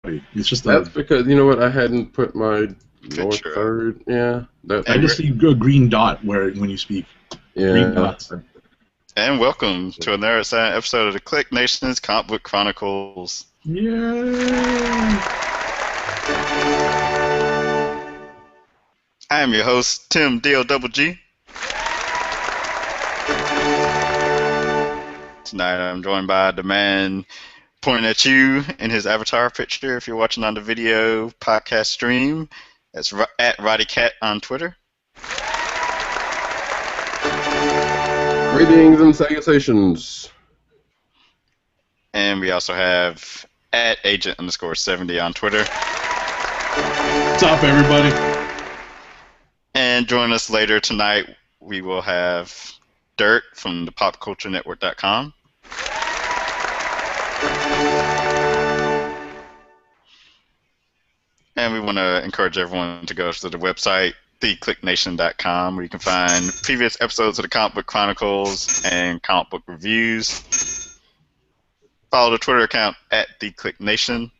It's just That's because, you know what, I hadn't put my north Picture. third. Yeah. I just see a green dot when you speak. Yeah. Green dots. And welcome to another episode of the KLIQ Nation's Comic Book Chronicles. Yay! I am your host, Tim D-O-double-G. Tonight I'm joined by the man pointing at you in his avatar picture if you're watching on the video podcast stream. That's at RoddyCat on Twitter. Greetings and salutations. And we also have at agent_70 on Twitter. What's up, everybody? And join us later tonight, we will have Dirt from the popculturenetwork.com. And we want to encourage everyone to go to the website, thekliqnation.com, where you can find previous episodes of the Comic Book Chronicles and comic book reviews. Follow the Twitter account at thekliqnation.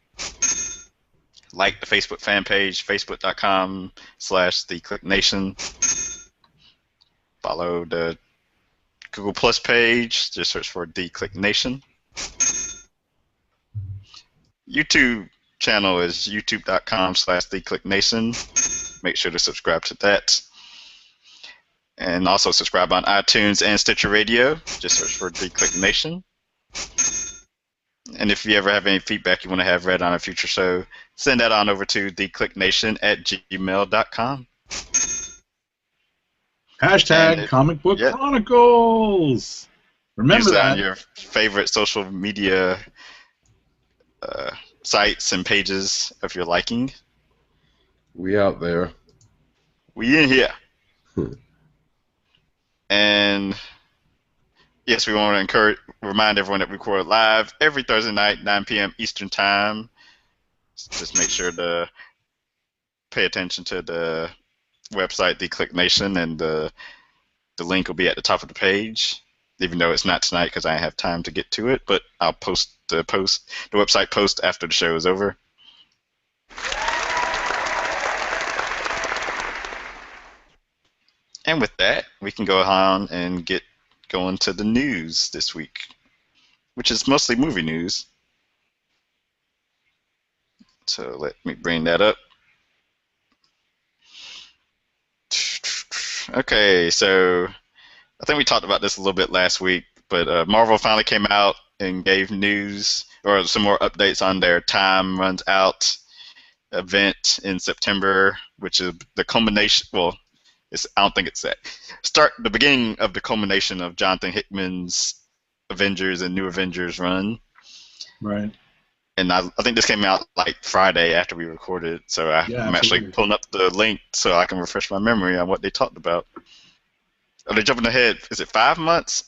Like the Facebook fan page, facebook.com/thekliqnation. Follow the Google Plus page, just search for The KLIQ Nation. YouTube channel is youtube.com/thekliqnation. Make sure to subscribe to that. And also subscribe on iTunes and Stitcher Radio. Just search for The KLIQ Nation. And if you ever have any feedback you want to have read on a future show, send that on over to thekliqnation@gmail.com. Hashtag Comic Book Chronicles. Remember that. On your favorite social media sites and pages of your liking. We out there. We in here. And yes, we want to remind everyone that we record live every Thursday night, 9 p.m. Eastern Time. Just make sure to pay attention to the website, The KLIQ Nation, and the link will be at the top of the page. Even though it's not tonight because I have time to get to it, but I'll post the website post after the show is over. And with that, we can go on and get going to the news this week, which is mostly movie news. So let me bring that up. Okay, so I think we talked about this a little bit last week, but Marvel finally came out and gave news or some more updates on their Time Runs Out event in September, which is the culmination. Well, I don't think it's that. The beginning of the culmination of Jonathan Hickman's Avengers and New Avengers run. Right. And I think this came out like Friday after we recorded, so I'm actually pulling up the link so I can refresh my memory on what they talked about. Are they jumping ahead? Is it 5 months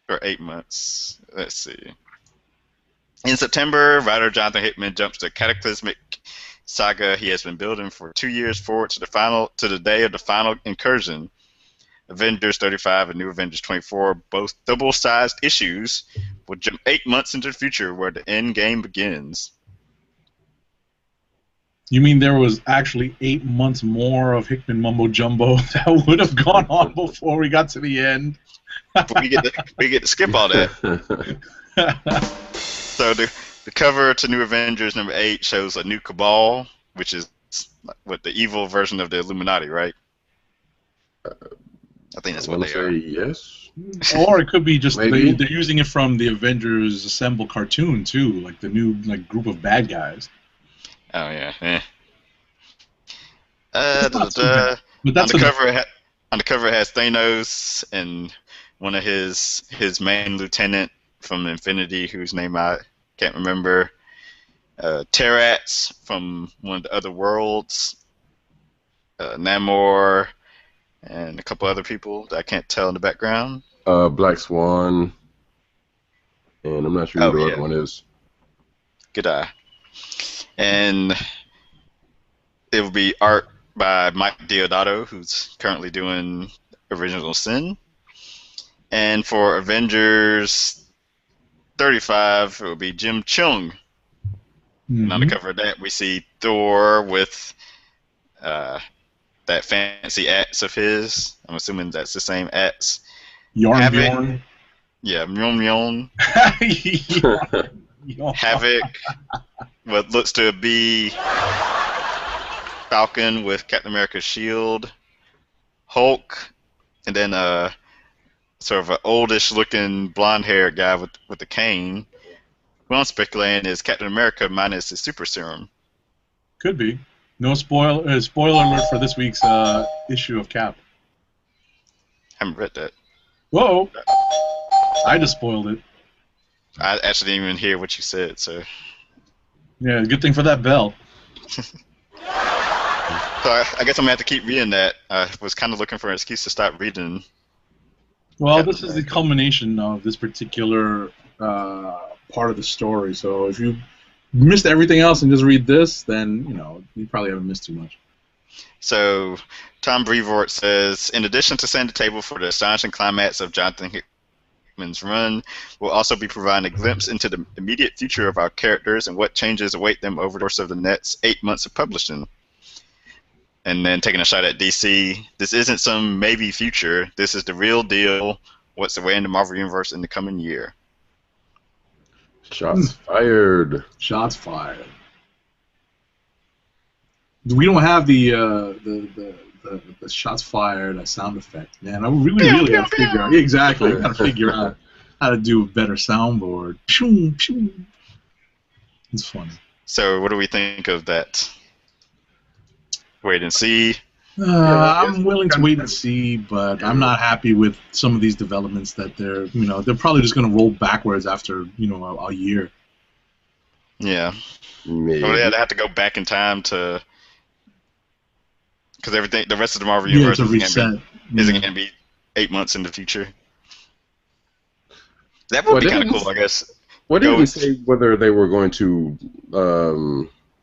or 8 months? Let's see. In September, writer Jonathan Hickman jumps the cataclysmic saga he has been building for 2 years forward to the day of the final incursion. Avengers 35 and New Avengers 24, both double-sized issues, will jump 8 months into the future where the end game begins. You mean there was actually 8 months more of Hickman mumbo jumbo that would have gone on before we got to the end? But we get to skip all that. So the cover to New Avengers number 8 shows a new Cabal, which is what the evil version of the Illuminati, right? I think that's what they are. Yes. Or it could be just they're using it from the Avengers Assemble cartoon too, like the new group of bad guys. Oh yeah. But on the cover it has Thanos and one of his main lieutenant from Infinity, whose name I can't remember. Terrats from one of the other worlds. Namor. And a couple other people that I can't tell in the background. Black Swan. And I'm not sure who the other one is. Good eye. And it will be art by Mike Deodato, who's currently doing Original Sin. And for Avengers 35, it will be Jim Cheung. And on the cover of that, we see Thor with that fancy axe of his. I'm assuming that's the same axe. Bjorn. Yeah, Mjolnir. Havoc, what looks to be Falcon with Captain America's shield. Hulk, and then sort of an oldish-looking blonde-haired guy with the cane. What I'm speculating is Captain America minus his super serum. Could be. No spoiler alert for this week's issue of Cap. Haven't read that. Whoa! I just spoiled it. I actually didn't even hear what you said, so. Yeah, good thing for that bell. So I guess I'm gonna have to keep reading that. I was kind of looking for an excuse to stop reading. Well, Captain this is the culmination of this particular part of the story. So if you missed everything else and just read this, then you probably haven't missed too much. So Tom Brevoort says, in addition to setting the table for the astonishing climax of Jonathan Hickman's run, we'll also be providing a glimpse into the immediate future of our characters and what changes await them over the course of the next 8 months of publishing. And then taking a shot at DC, this isn't some maybe future. This is the real deal. What's the way in the Marvel Universe in the coming year? Shots fired. Shots fired. We don't have the shots fired sound effect, man. I really got to figure out. Exactly. Got to figure out how to do a better soundboard. It's funny. So, what do we think of that? Wait and see. I'm willing to wait and see, but I'm not happy with some of these developments that they're probably just going to roll backwards after a year. Yeah. Maybe. Oh yeah, they have to go back in time to because everything, the rest of the Marvel Universe isn't going to be 8 months in the future. That would be kind of cool, I guess. What did we say whether they were going to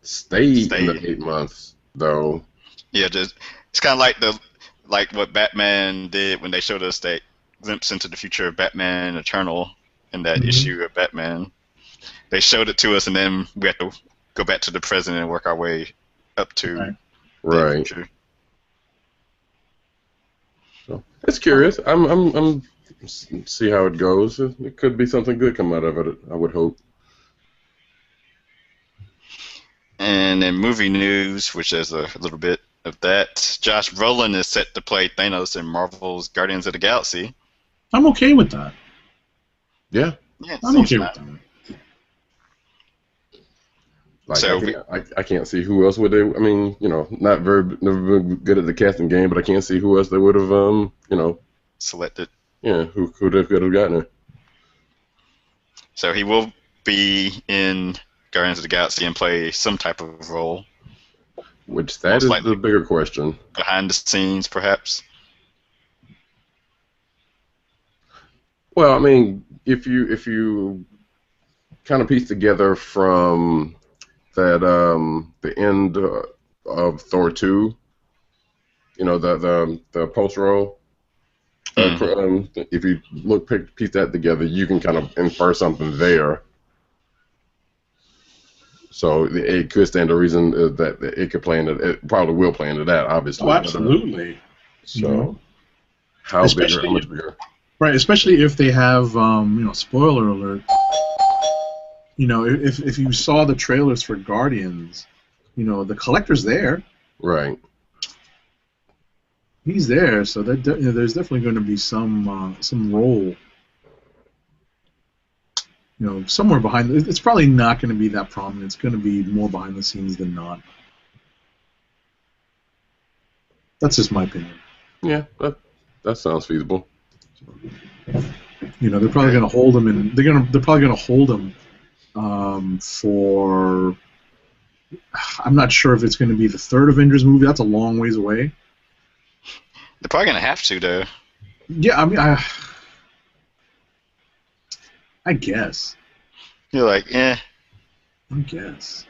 stay in the 8 months though? Yeah, it's kind of like what Batman did when they showed us that glimpse into the future of Batman Eternal in that issue of Batman. They showed it to us, and then we had to go back to the present and work our way up to the future. So it's curious. I'm see how it goes. It could be something good come out of it. I would hope. And in movie news, which is a little bit of that, Josh Brolin is set to play Thanos in Marvel's Guardians of the Galaxy. I'm okay with that. Yeah. I'm okay with that. Like, so I can't see who else would they. I mean, not never been good at the casting game, but I can't see who else they would have, selected. Yeah, who could have gotten it. So he will be in Guardians of the Galaxy and play some type of role. Which that is the bigger question. Behind the scenes, perhaps. Well, I mean, if you kind of piece together from that the end of Thor 2, the post roll. If you piece that together, you can kind of infer something there. So it could stand to reason that it could play into it. Probably will play into that, obviously. Oh, absolutely. So how much bigger? Right, especially if they have spoiler alert. If you saw the trailers for Guardians, the Collector's there. Right. He's there, so there's definitely going to be some role. Somewhere behind. It's probably not going to be that prominent. It's going to be more behind the scenes than not. That's just my opinion. Yeah, that sounds feasible. They're probably going to hold him, and they're probably going to hold him for. I'm not sure if it's going to be the third Avengers movie. That's a long ways away. They're probably going to have to, though. Yeah, I mean, I guess. You're like, I guess.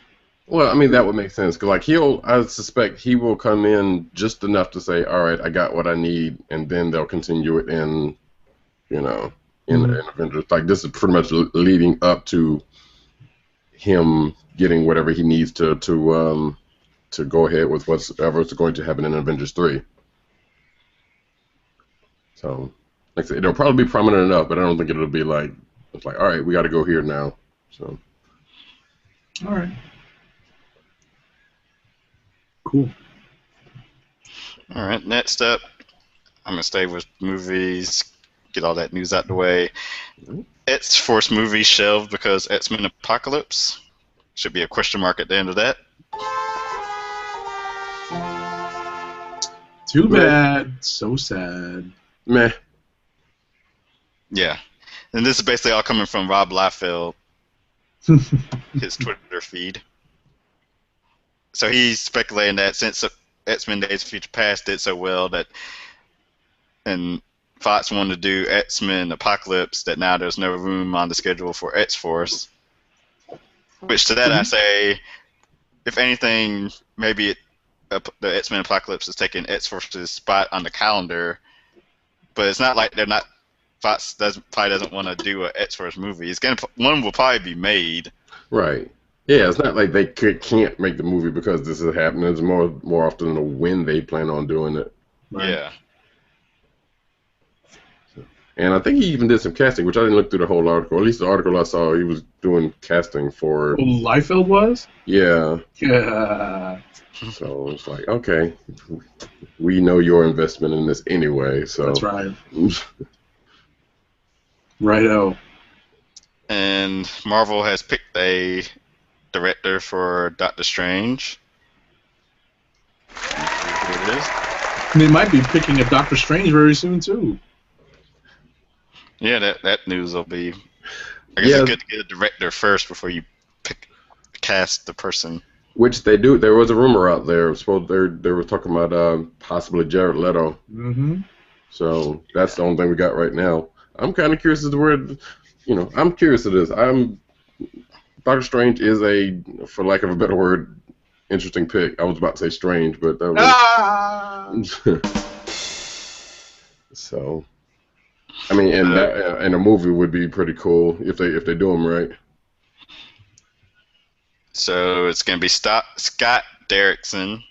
Well, I mean, that would make sense. Cause I suspect he will come in just enough to say, all right, I got what I need, and then they'll continue it in Avengers. Like, this is pretty much leading up to him getting whatever he needs to go ahead with whatever's going to happen in Avengers 3. So, like I said, it'll probably be prominent enough, but I don't think it'll be like, it's like, all right, we got to go here now. So. All right. Cool. All right, next up, I'm going to stay with movies, get all that news out the way. X-Force movie shelved because X-Men Apocalypse. Should be a question mark at the end of that. Too bad. So sad. Meh. Yeah. And this is basically all coming from Rob Liefeld, his Twitter feed. So he's speculating that since X-Men Days of Future Past did so well and Fox wanted to do X-Men Apocalypse, that now there's no room on the schedule for X-Force. Which to that I say, if anything, maybe the X-Men Apocalypse is taking X-Force's spot on the calendar, but it's not like Fox probably doesn't want to do an X-Force movie. One will probably be made. Right. Yeah, it's not like they can't make the movie because this is happening. It's more often than when they plan on doing it. Right. Yeah. And I think he even did some casting, which I didn't look through the whole article. At least the article I saw, he was doing casting for. Oh, Liefeld was? Yeah. Yeah. So it's like, okay, we know your investment in this anyway. So that's right. Righto. And Marvel has picked a director for Doctor Strange. And they might be picking a Doctor Strange very soon too. Yeah, that news will be. I guess it's good to get a director first before you cast the person. Which they do. There was a rumor out there. They were talking about possibly Jared Leto. Mm-hmm. So that's the only thing we got right now. I'm kind of curious as to where, I'm curious of this. Doctor Strange is for lack of a better word, interesting pick. I was about to say strange, but that was. So. I mean, and a movie would be pretty cool if they do them right. So it's going to be Scott Derrickson,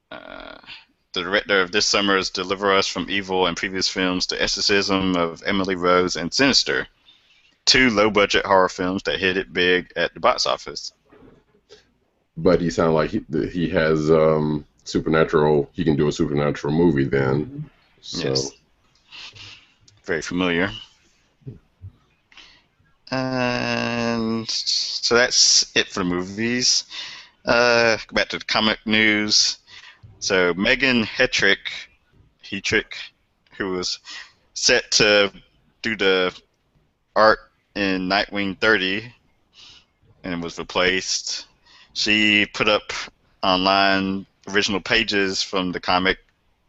the director of this summer's Deliver Us from Evil and previous films, The Exorcism of Emily Rose and Sinister, 2 low-budget horror films that hit it big at the box office. But he sounds like he has supernatural. He can do a supernatural movie then. So. Yes. Very familiar. And so that's it for the movies. Go back to the comic news. So Megan Hetrick, who was set to do the art in Nightwing 30 and was replaced, she put up online original pages from the comic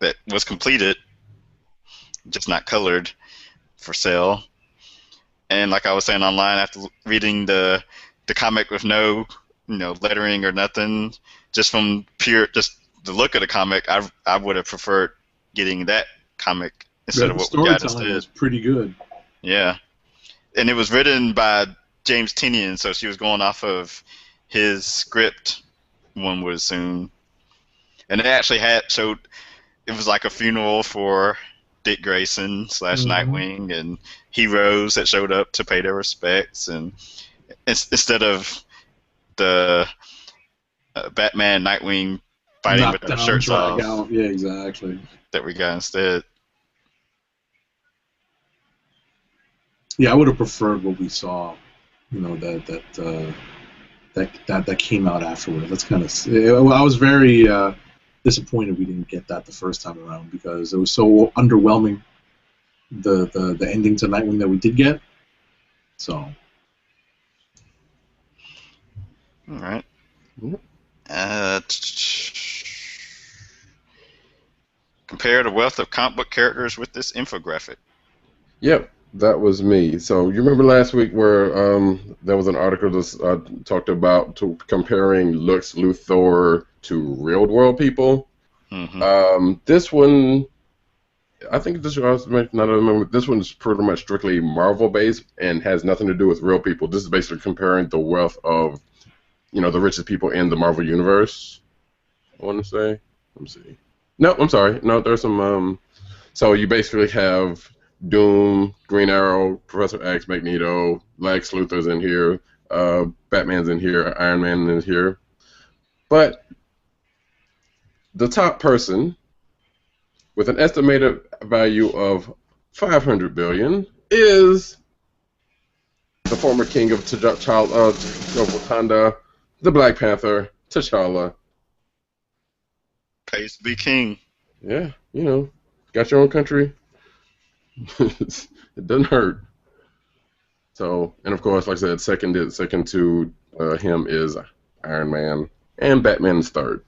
that was completed, just not colored, for sale. And like I was saying online, after reading the comic with no lettering or nothing, just from just the look of the comic, I would have preferred getting that comic instead of what we got instead. Was pretty good. Yeah, and it was written by James Tynion, so she was going off of his script, one would assume. And it actually it was like a funeral for Dick Grayson / Nightwing and heroes that showed up to pay their respects, and instead of the Batman Nightwing fighting with their shirts off, yeah, exactly, that we got instead. Yeah, I would have preferred what we saw, that came out afterward. That's kind of. I was very disappointed we didn't get that the first time around because it was so underwhelming. The ending to Nightwing that we did get. So. All right. Compare the wealth of comic book characters with this infographic. Yep, that was me. So you remember last week where there was an article that talked about comparing Lex Luthor to real world people. Mm-hmm. This one, I think this was this one's pretty much strictly Marvel based and has nothing to do with real people. This is basically comparing the wealth of, the richest people in the Marvel universe. I want to say. Let me see. No, I'm sorry. No, there's some. So you basically have Doom, Green Arrow, Professor X, Magneto, Lex Luthor's in here, Batman's in here, Iron Man is here. But the top person, with an estimated value of $500 billion, is the former king of Wakanda, the Black Panther, T'Challa. Pays to be king. Yeah, got your own country. It doesn't hurt. So, and of course, like I said, second to him is Iron Man, and Batman is third.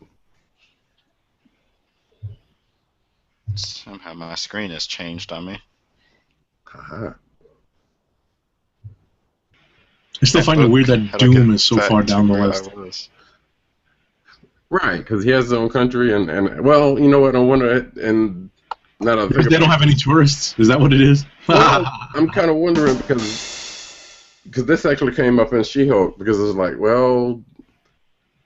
Somehow my screen has changed on me. I still find it weird that Doom is so far down the list. Right, because he has his own country, and well, you know what? I wonder, and now because they don't have any tourists. Is that what it is? Well, I'm kind of wondering because this actually came up in She-Hulk because it's like, well,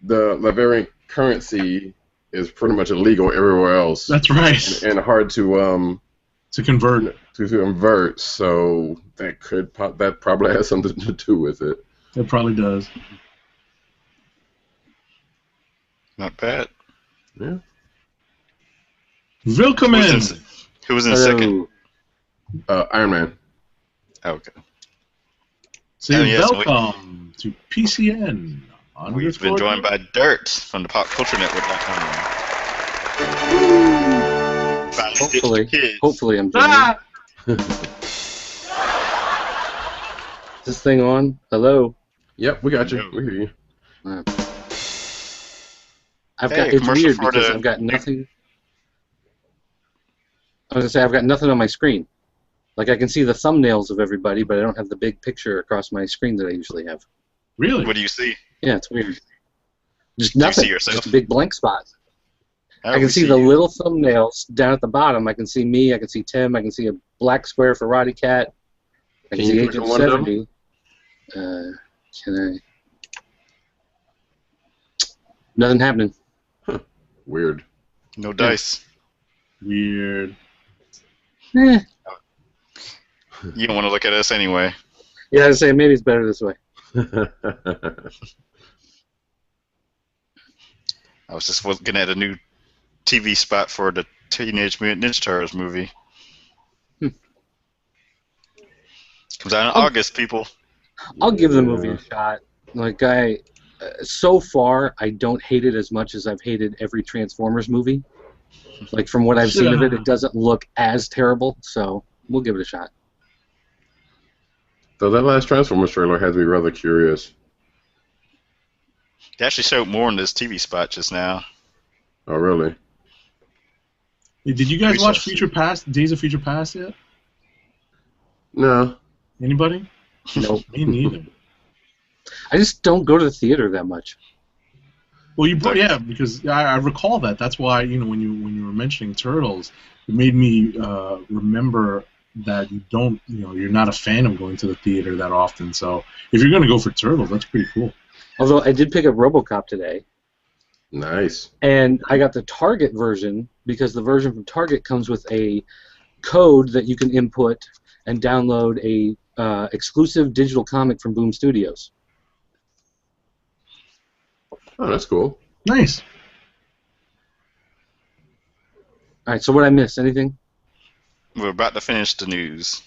the Laverian currency is pretty much illegal everywhere else. That's right, and hard to convert. To convert, so that probably has something to do with it. It probably does. Not bad. Yeah. Willkommen. Who was in second? Iron Man. Oh, okay. Say welcome to PCN. We've been joined by Dirt from the PopCultureNetwork.com. Hopefully I'm joining. Is this thing on? Hello? Yep, we got you. We hear you. It's weird because I've got nothing. I was going to say, I've got nothing on my screen. Like, I can see the thumbnails of everybody, but I don't have the big picture across my screen that I usually have. Really? What do you see? Yeah, it's weird. Just nothing. Do you see yourself? Just a big blank spot. I can see the little thumbnails down at the bottom. I can see me. I can see Tim. I can see a black square for Roddy Cat. I can see Agent 70. Can I? Nothing happening. Huh. Weird. No dice. Weird. Eh. You don't want to look at us anyway. Yeah, I was saying maybe it's better this way. I was just looking at a new TV spot for the Teenage Mutant Ninja Turtles movie. Comes out in August, people. I'll give the movie a shot. Like so far, I don't hate it as much as I've hated every Transformers movie. Like from what I've seen of it, it doesn't look as terrible. So we'll give it a shot. So that last Transformers trailer has me rather curious. They actually showed more in this TV spot just now. Oh, really? Did you guys watch Days of Future Past yet? No. Anybody? Nope. Me neither. I just don't go to the theater that much. Well, because I recall that. That's why when you were mentioning Turtles, it made me remember that you're not a fan of going to the theater that often. So if you're gonna go for Turtles, that's pretty cool. Although I did pick up RoboCop today. Nice. And I got the Target version because the version from Target comes with a code that you can input and download a exclusive digital comic from Boom Studios. Oh, that's cool. Nice. All right, so what I miss? Anything? We're about to finish the news.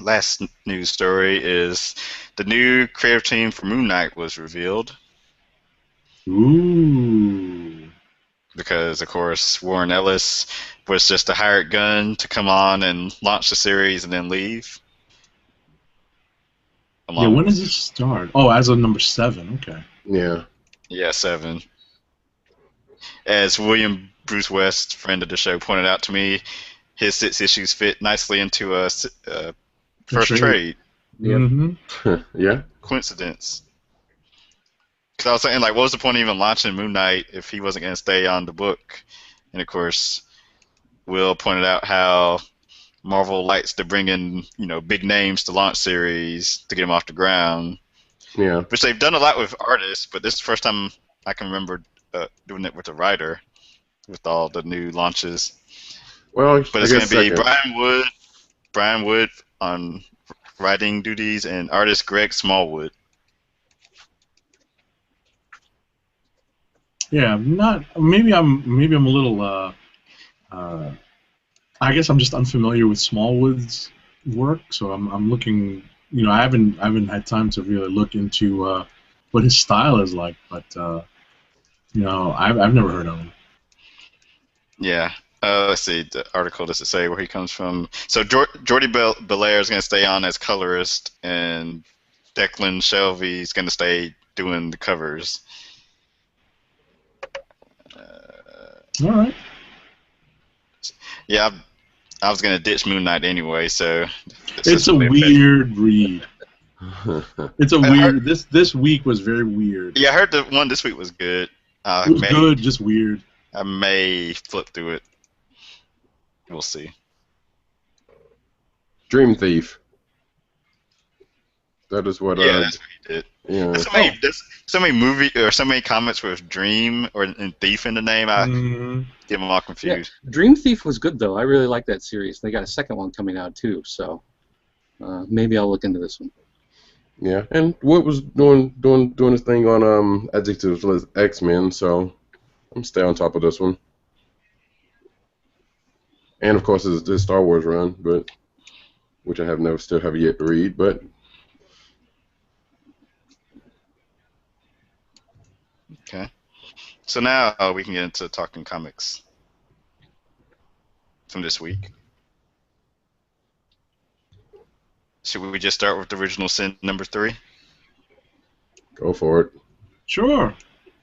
Last news story is the new creative team for Moon Knight was revealed. Ooh. Because, of course, Warren Ellis was just a hired gun to come on and launch the series and then leave. When does it start? Oh, as of number 7. Okay. Yeah. Yeah, 7. As William Bruce West, friend of the show, pointed out to me, his 6 issues fit nicely into a first trade. Mm-hmm. Yeah. Coincidence. Because I was saying, like, what was the point of even launching Moon Knight if he wasn't going to stay on the book? And, of course, Will pointed out how Marvel likes to bring in, big names to launch series to get them off the ground. Yeah. Which they've done a lot with artists, but this is the first time I can remember doing it with a writer, with all the new launches. Well, but it's going to be Brian Wood on writing duties, and artist Greg Smallwood. Yeah, maybe I'm a little. I guess I'm just unfamiliar with Smallwood's work, so I'm looking. I haven't had time to really look into what his style is like, but I've never heard of him. Yeah. Let's see. The article does it say where he comes from? So Jordi Belair is going to stay on as colorist, and Declan Shelby is going to stay doing the covers. All right. Yeah, I was going to ditch Moon Knight anyway, so... It's a weird read. It's a weird... This week was very weird. Yeah, I heard the one this week was good. It was good, just weird. I may flip through it. We'll see. Dream Thief. That is what. Yeah, that's what he did. Yeah. There's so many movie or so many comments with Dream and Thief in the name. I get them all confused. Yeah, Dream Thief was good though. I really like that series. They got a second one coming out too, so maybe I'll look into this one. Yeah, and Wood was doing his thing on adjectives with X-Men, so I'm stay on top of this one. And of course his Star Wars run, but which I still have yet to read, but. Okay. So now we can get into talking comics from this week. Should we just start with Original Sin number 3? Go for it. Sure.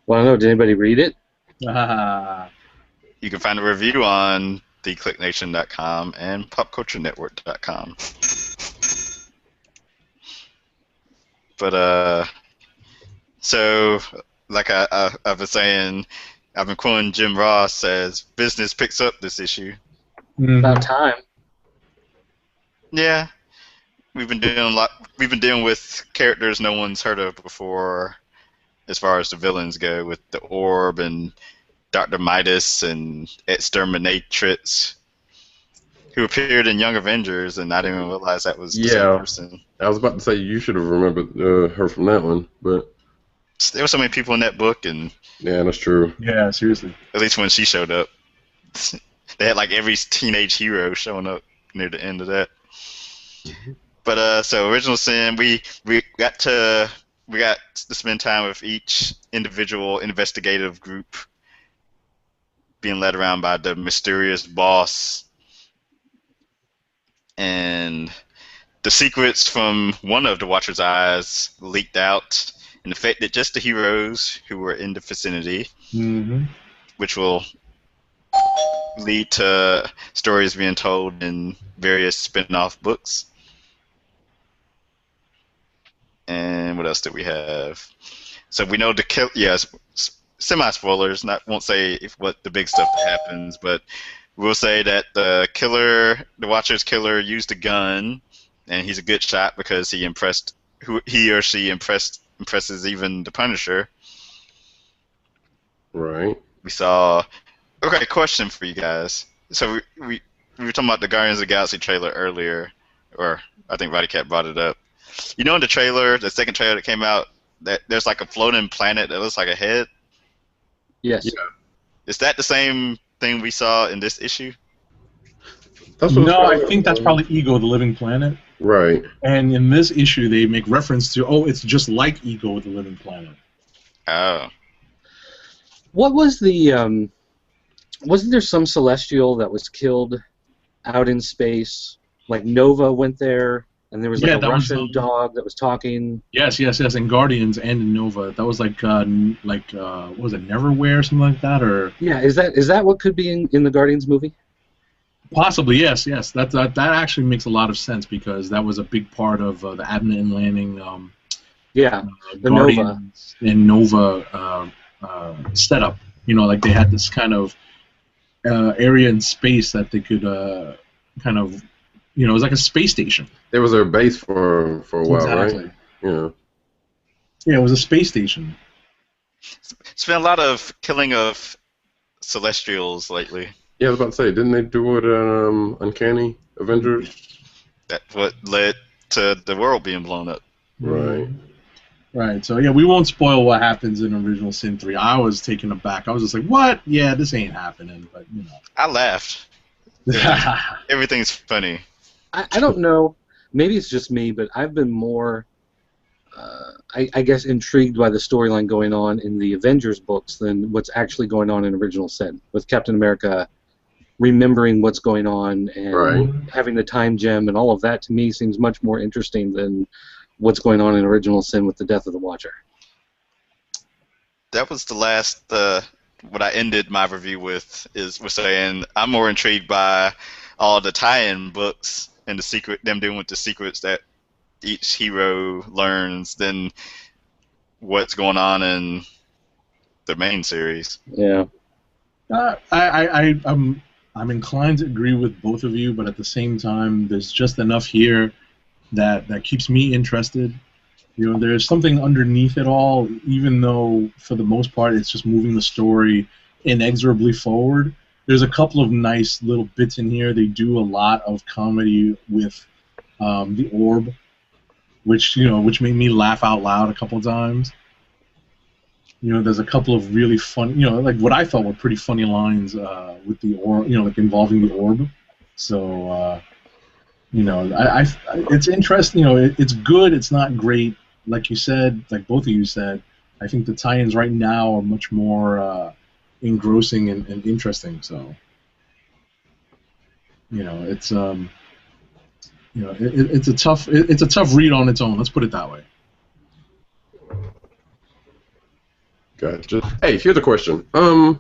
Well, I don't know. Did anybody read it? You can find a review on thekliqnation.com and popculturenetwork.com. But so. Like I've been saying, I've been quoting Jim Ross says, business picks up this issue. About time. Yeah, we've been doing a lot. We've been dealing with characters no one's heard of before, as far as the villains go, with the Orb and Dr. Midas and Exterminatrix, who appeared in Young Avengers, and I didn't even realize that was the same person. I was about to say you should have remembered her from that one, but. There were so many people in that book, and yeah, that's true. Yeah, seriously. At least when she showed up, they had like every teenage hero showing up near the end of that. But so Original Sin, we got to spend time with each individual investigative group, being led around by the mysterious boss, and the secrets from one of the Watcher's eyes leaked out. And affected just the heroes who were in the vicinity, which will lead to stories being told in various spin-off books. And what else did we have? So we know semi-spoilers. Won't say what the big stuff that happens, but we'll say that the Watcher's killer, used a gun, and he's a good shot because he or she impresses even the Punisher. Right. We saw. Okay, question for you guys. So we were talking about the Guardians of the Galaxy trailer earlier, or I think Roddy Cat brought it up. You know, in the trailer, the second trailer that came out, that there's like a floating planet that looks like a head. Yes. Yeah. Is that the same thing we saw in this issue? No, I think that's probably Ego, the Living Planet. Right. And in this issue, they make reference to, it's just like Ego, the Living Planet. Oh. What was the, wasn't there some Celestial that was killed out in space? Like Nova went there, and there was like a Russian dog that was talking. Yes, in Guardians and in Nova. That was like what was it, Neverwhere or something like that? Or yeah, is that what could be in the Guardians movie? Possibly, yes. That actually makes a lot of sense because that was a big part of the Abnett landing. The Guardians and Nova setup. Like they had this kind of area in space that they could kind of, it was like a space station. It was their base for a while, exactly. Right? Yeah. Yeah, it was a space station. It's been a lot of killing of Celestials lately. Yeah, I was about to say, didn't they do it in Uncanny Avengers? That's what led to the world being blown up. Right. Right. So yeah, we won't spoil what happens in Original Sin 3. I was taken aback. I was just like, "What? Yeah, this ain't happening." But I laughed. Everything's funny. I don't know. Maybe it's just me, but I've been more, I guess, intrigued by the storyline going on in the Avengers books than what's actually going on in Original Sin, with Captain America remembering what's going on and having the time gem and all of that. To me, seems much more interesting than what's going on in Original Sin with the death of the Watcher. That was the last. What I ended my review with was saying I'm more intrigued by all the tie-in books and them dealing with the secrets that each hero learns than what's going on in the main series. Yeah. I'm inclined to agree with both of you, but at the same time, there's just enough here that keeps me interested. There's something underneath it all, even though for the most part it's just moving the story inexorably forward. There's a couple of nice little bits in here. They do a lot of comedy with the orb, which made me laugh out loud a couple of times. There's a couple of really fun, like what I thought were pretty funny lines with the orb, like involving the orb. So, it's interesting. It's good. It's not great. Like you said, like both of you said, I think the tie-ins right now are much more engrossing and interesting. So, it's it's a tough read on its own. Let's put it that way. Gotcha. Hey, here's a question. And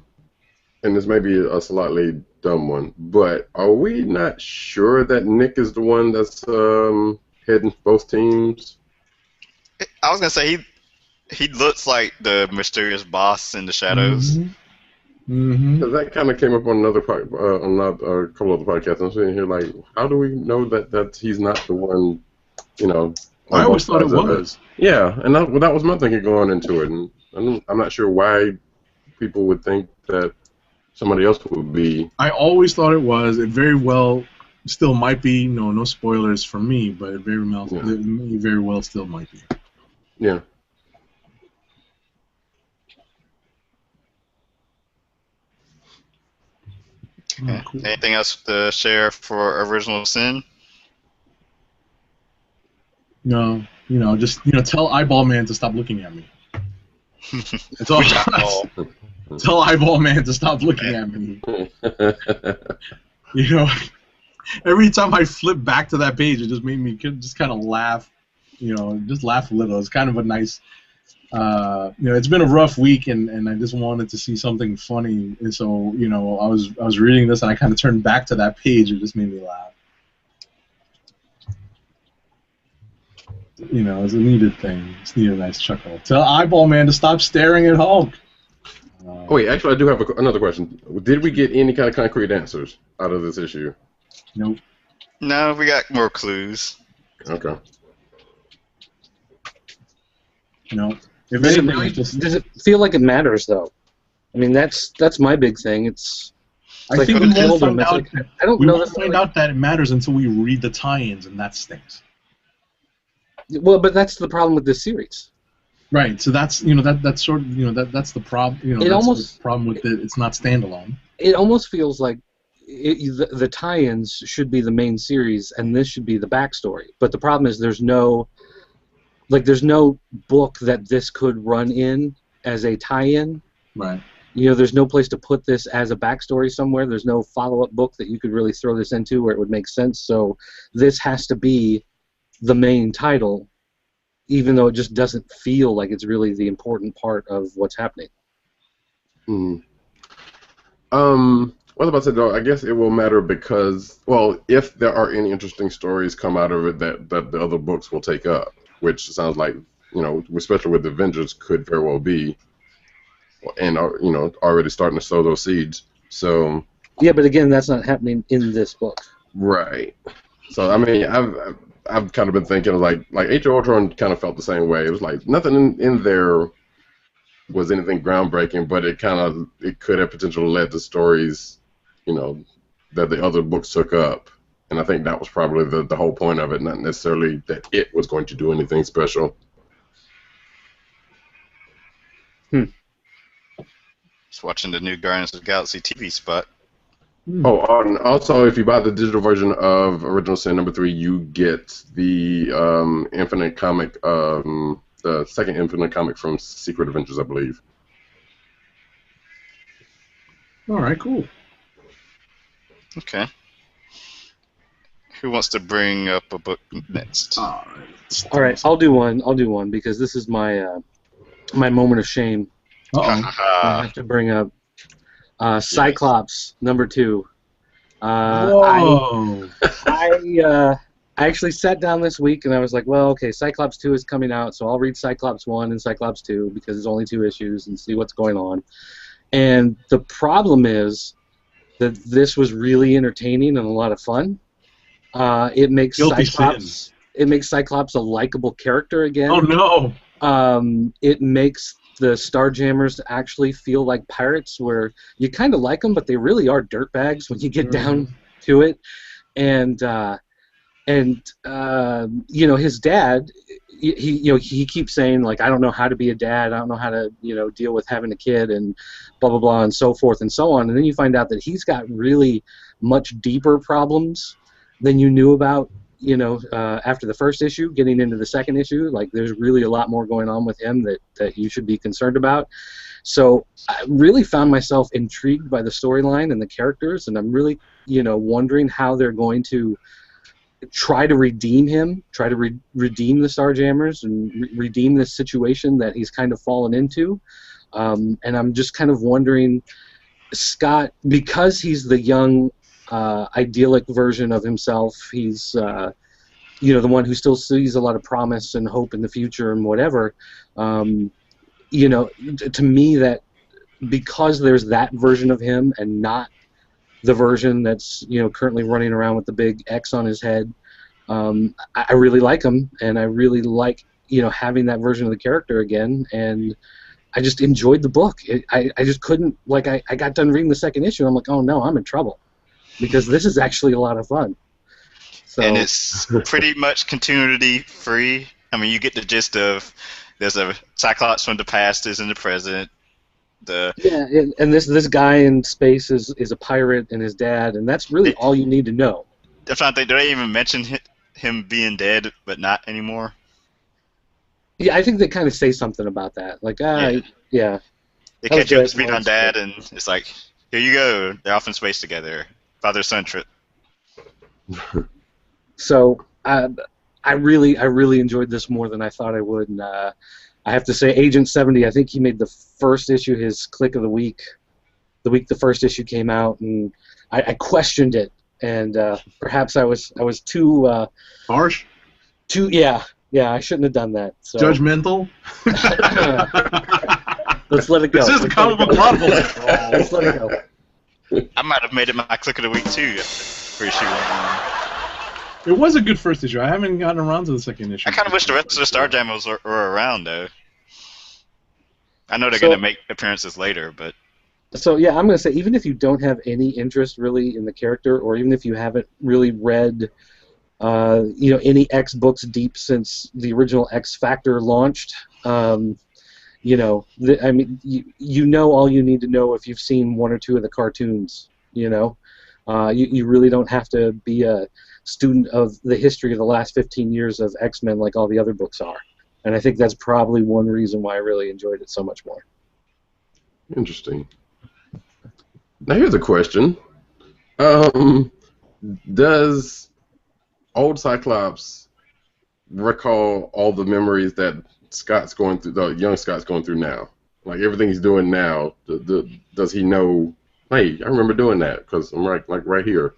this may be a slightly dumb one, but are we not sure that Nick is the one that's heading both teams? I was gonna say he looks like the mysterious boss in the shadows. Because that kind of came up on another a couple of the podcasts. I'm sitting here like, how do we know that he's not the one? I always thought it was. Yeah, and that was my thinking going into it, and I'm not sure why people would think that somebody else would be. I always thought it was. It very well still might be. No spoilers for me, but it very well still might be. Yeah. Okay. Cool. Anything else to share for Original Sin? No. Just tell Eyeball Man to stop looking at me. It's all. Tell Eyeball Man to stop looking at me. Every time I flip back to that page, it just made me just kind of laugh. Just laugh a little. It's kind of a nice. It's been a rough week, and I just wanted to see something funny, and so I was reading this, and I kind of turned back to that page. It just made me laugh. It's a needed thing. It's needed a nice chuckle. Tell Eyeball Man to stop staring at Hulk. Wait, actually, I do have another question. Did we get any kind of concrete answers out of this issue? Nope. No, we got more clues. Okay. No. Does it feel like it matters, though? I mean, that's my big thing. I think we won't find out. I don't know. We won't find out that it matters until we read the tie-ins, and that stinks. Well, but that's the problem with this series. Right. So that's that's sort of that's the problem. The problem with it. It's not standalone. It almost feels like the tie-ins should be the main series, and this should be the backstory. But the problem is there's no book that this could run in as a tie-in. Right. There's no place to put this as a backstory somewhere. There's no follow-up book that you could really throw this into where it would make sense. So this has to be the main title, even though it just doesn't feel like it's really the important part of what's happening. What I was about to say, though, I guess it will matter because, well, if there are any interesting stories come out of it that the other books will take up, which sounds like, especially with the Avengers, could very well be, and already starting to sow those seeds. So Yeah, but again, that's not happening in this book. Right. So I mean, I've kind of been thinking of like Age of Ultron kind of felt the same way. It was like nothing in there was anything groundbreaking, but it could have potentially led to stories, that the other books took up. And I think that was probably the whole point of it, not necessarily that it was going to do anything special. Just watching the new Guardians of the Galaxy TV spot. Oh, and also, if you buy the digital version of Original Sin #3, you get the Infinite comic, the second Infinite comic from Secret Adventures, I believe. All right, cool. Okay. Who wants to bring up a book next? All right, I'll do one because this is my my moment of shame. I have to bring up Cyclops #2. Whoa! I actually sat down this week and I was like, well, okay, Cyclops 2 is coming out, so I'll read Cyclops 1 and Cyclops 2 because it's only 2 issues and see what's going on. And the problem is that this was really entertaining and a lot of fun. It makes Cyclops a likable character again. Oh no! It makes the Starjammers actually feel like pirates, where you kind of like them, but they really are dirtbags when you get down to it. And his dad, he keeps saying like, I don't know how to be a dad, I don't know how to deal with having a kid, and blah blah blah and so forth and so on. And then you find out that he's got really much deeper problems than you knew about. After the first issue, getting into the second issue, like there's really a lot more going on with him that you should be concerned about. So I really found myself intrigued by the storyline and the characters, and I'm really, wondering how they're going to try to redeem him, try to redeem the Starjammers, and redeem this situation that he's kind of fallen into. And I'm just kind of wondering, Scott, because he's the young, idyllic version of himself, he's the one who still sees a lot of promise and hope in the future and whatever. To me, that because there's that version of him and not the version that's currently running around with the big X on his head, I really like him, and I really like having that version of the character again, and I just enjoyed the book. I just couldn't, like, I got done reading the second issue, and I'm like, oh no, I'm in trouble, because this is actually a lot of fun. So, and it's pretty much continuity free. I mean, you get the gist of there's a Cyclops from the past is in the present. And this guy in space is a pirate, and his dad, and that's really all you need to know. I'm trying to think, did they even mention him being dead but not anymore? Yeah, I think they kind of say something about that. Like, yeah. They catch you up to speed on Dad, and it's like, here you go. They're off in space together. Father-son trip. So I really enjoyed this more than I thought I would. And I have to say, Agent 70, I think he made the first issue his click of the week. The week the first issue came out, and I questioned it, and perhaps I was too harsh. Yeah, I shouldn't have done that. So. Judgmental. Let's let it go. This is a comic book novel. Let's let it go. I might have made it my click of the week too. For issue 1. It was a good first issue. I haven't gotten around to the second issue. I kind of wish the rest of the Starjammers were around though. I know they're going to make appearances later, but. So yeah, I'm going to say, even if you don't have any interest really in the character, or even if you haven't really read, any X books deep since the original X Factor launched, I mean, you know all you need to know if you've seen one or two of the cartoons. You really don't have to be a student of the history of the last 15 years of X-Men like all the other books are. And I think that's probably one reason why I really enjoyed it so much more. Interesting. Now here's a question. Does old Cyclops recall all the memories that Scott's going through, the young Scott's going through now? Like everything he's doing now, does he know, hey, I remember doing that because I'm right here?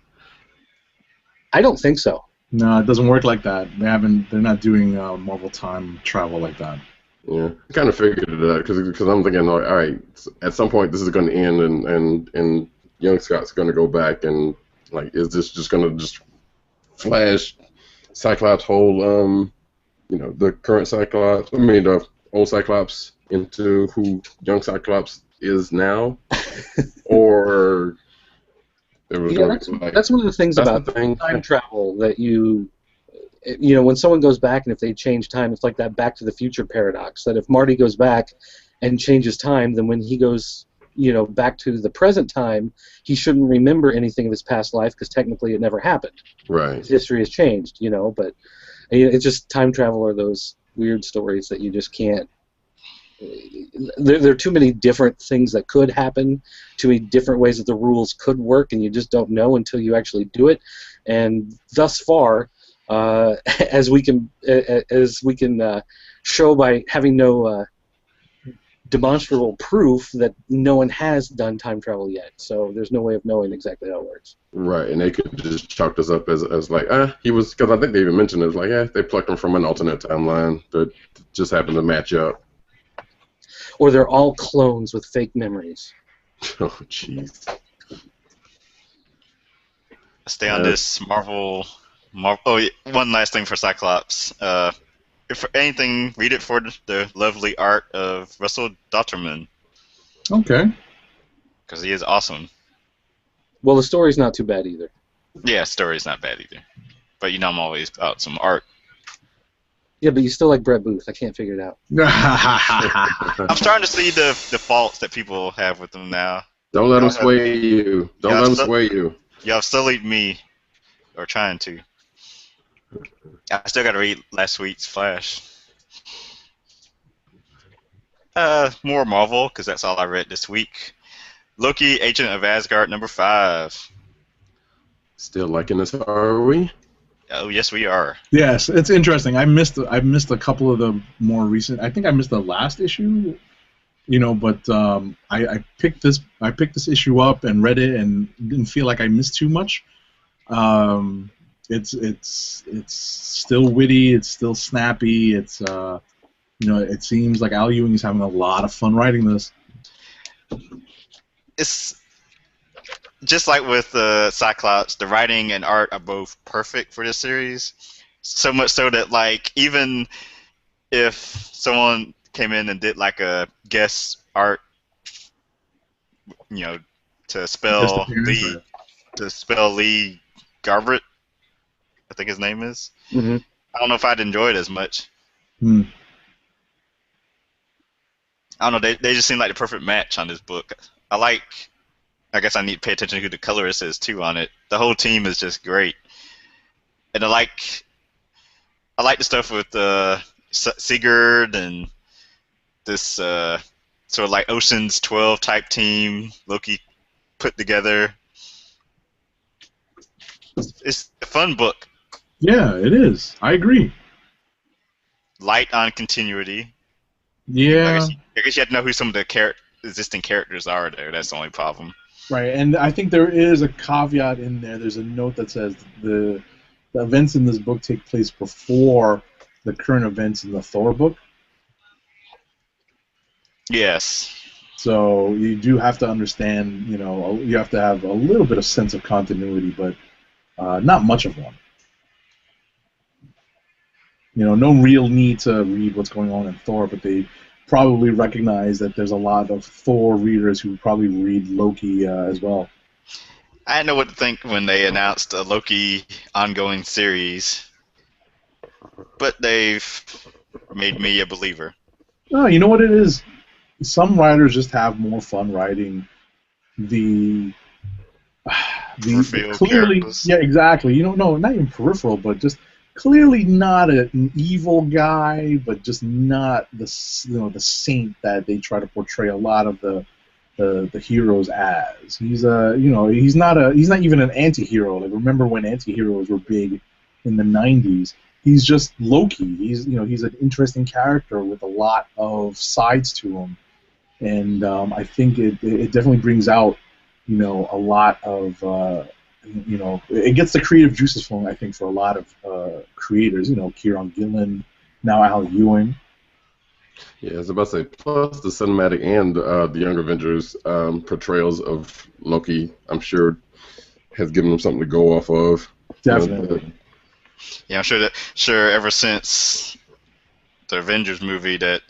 I don't think so. No, it doesn't work like that. They're not doing Marvel time travel like that. Yeah, I kind of figured it out because I'm thinking, all right, at some point this is going to end, and young Scott's going to go back and like, is this just going to just flash Cyclops' whole, the current Cyclops? I mean, the old Cyclops into who young Cyclops is now, or it was that's one of the things about time travel that when someone goes back and if they change time, it's like that Back to the Future paradox, that if Marty goes back and changes time, then when he goes back to the present time, he shouldn't remember anything of his past life because technically it never happened. Right. His history has changed, but it's just time travel are those weird stories that you just can't. There are too many different things that could happen, too many different ways that the rules could work, and you just don't know until you actually do it. And thus far, as we can show by having no demonstrable proof that no one has done time travel yet, so there's no way of knowing exactly how it works. Right, and they could just chalk this up as like, he was, because I think they even mentioned it, like, they plucked him from an alternate timeline that just happened to match up. Or they're all clones with fake memories. Oh, jeez. Stay on this Marvel. Oh, one last thing for Cyclops. If for anything, read it for the lovely art of Russell Dotterman. Okay. Because he is awesome. Well, the story's not too bad either. Yeah, story's not bad either. But I'm always about some art. Yeah, but you still like Brett Booth. I can't figure it out. I'm starting to see the faults that people have with him now. Don't let him sway you. Don't let him sway you. Y'all sullied me, or trying to. I still got to read last week's Flash. More Marvel, because that's all I read this week. Loki, Agent of Asgard, number 5. Still liking this, are we? Oh, yes, we are. Yes, it's interesting. I missed a couple of the more recent. I think I missed the last issue, but I picked this issue up and read it and didn't feel like I missed too much. It's still witty. It's still snappy. It's it seems like Al Ewing is having a lot of fun writing this. It's just like with Cyclops, the writing and art are both perfect for this series. So much so that, like, even if someone came in and did like a guest art, to spell Lee Garbutt, I think his name is. Mm-hmm. I don't know if I'd enjoy it as much. Hmm. I don't know. They just seem like the perfect match on this book. I guess I need to pay attention to who the colorist is too on it. The whole team is just great, and I like the stuff with Sigurd and this sort of like Ocean's 12 type team Loki put together. It's a fun book. Yeah, it is. I agree. Light on continuity. Yeah. I guess you have to know who some of the existing characters are there. That's the only problem. Right, and I think there is a caveat in there. There's a note that says the events in this book take place before the current events in the Thor book. Yes. So you do have to understand, you have to have a little bit of sense of continuity, but not much of one. No real need to read what's going on in Thor, but they probably recognize that there's a lot of Thor readers who probably read Loki as well. I didn't know what to think when they announced a Loki ongoing series, but they've made me a believer. Oh, you know what it is? Some writers just have more fun writing the clearly, characters. Yeah, exactly. No, not even peripheral, but just clearly not an evil guy, but just not the saint that they try to portray a lot of the heroes as. He's he's not even an anti-hero. Like, remember when anti-heroes were big in the 90s? He's just Loki. He's an interesting character with a lot of sides to him, and I think it definitely brings out a lot of it gets the creative juices flowing, I think, for a lot of creators. Kieron Gillen, now Al Ewing. Yeah, I was about to say, plus the cinematic and the Young Avengers portrayals of Loki, I'm sure, has given them something to go off of. Definitely. Yeah, I'm sure ever since the Avengers movie that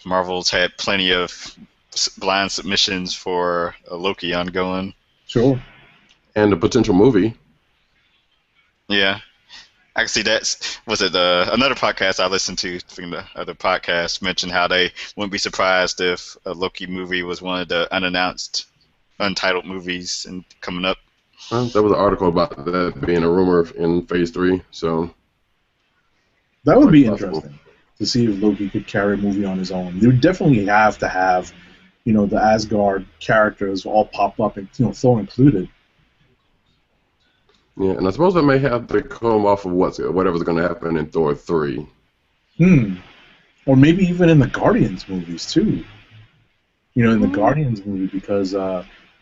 Marvel's had plenty of blind submissions for a Loki ongoing. Sure. And a potential movie. Yeah. Actually, was it another podcast I listened to, from the other podcast, mentioned how they wouldn't be surprised if a Loki movie was one of the unannounced, untitled movies and coming up. There was an article about that being a rumor in Phase 3, so... That would be interesting to see if Loki could carry a movie on his own. You would definitely have to have, the Asgard characters all pop up, and Thor included. Yeah, and I suppose that may have to come off of whatever's going to happen in Thor 3. Or maybe even in the Guardians movies, too. In the Guardians movie, because,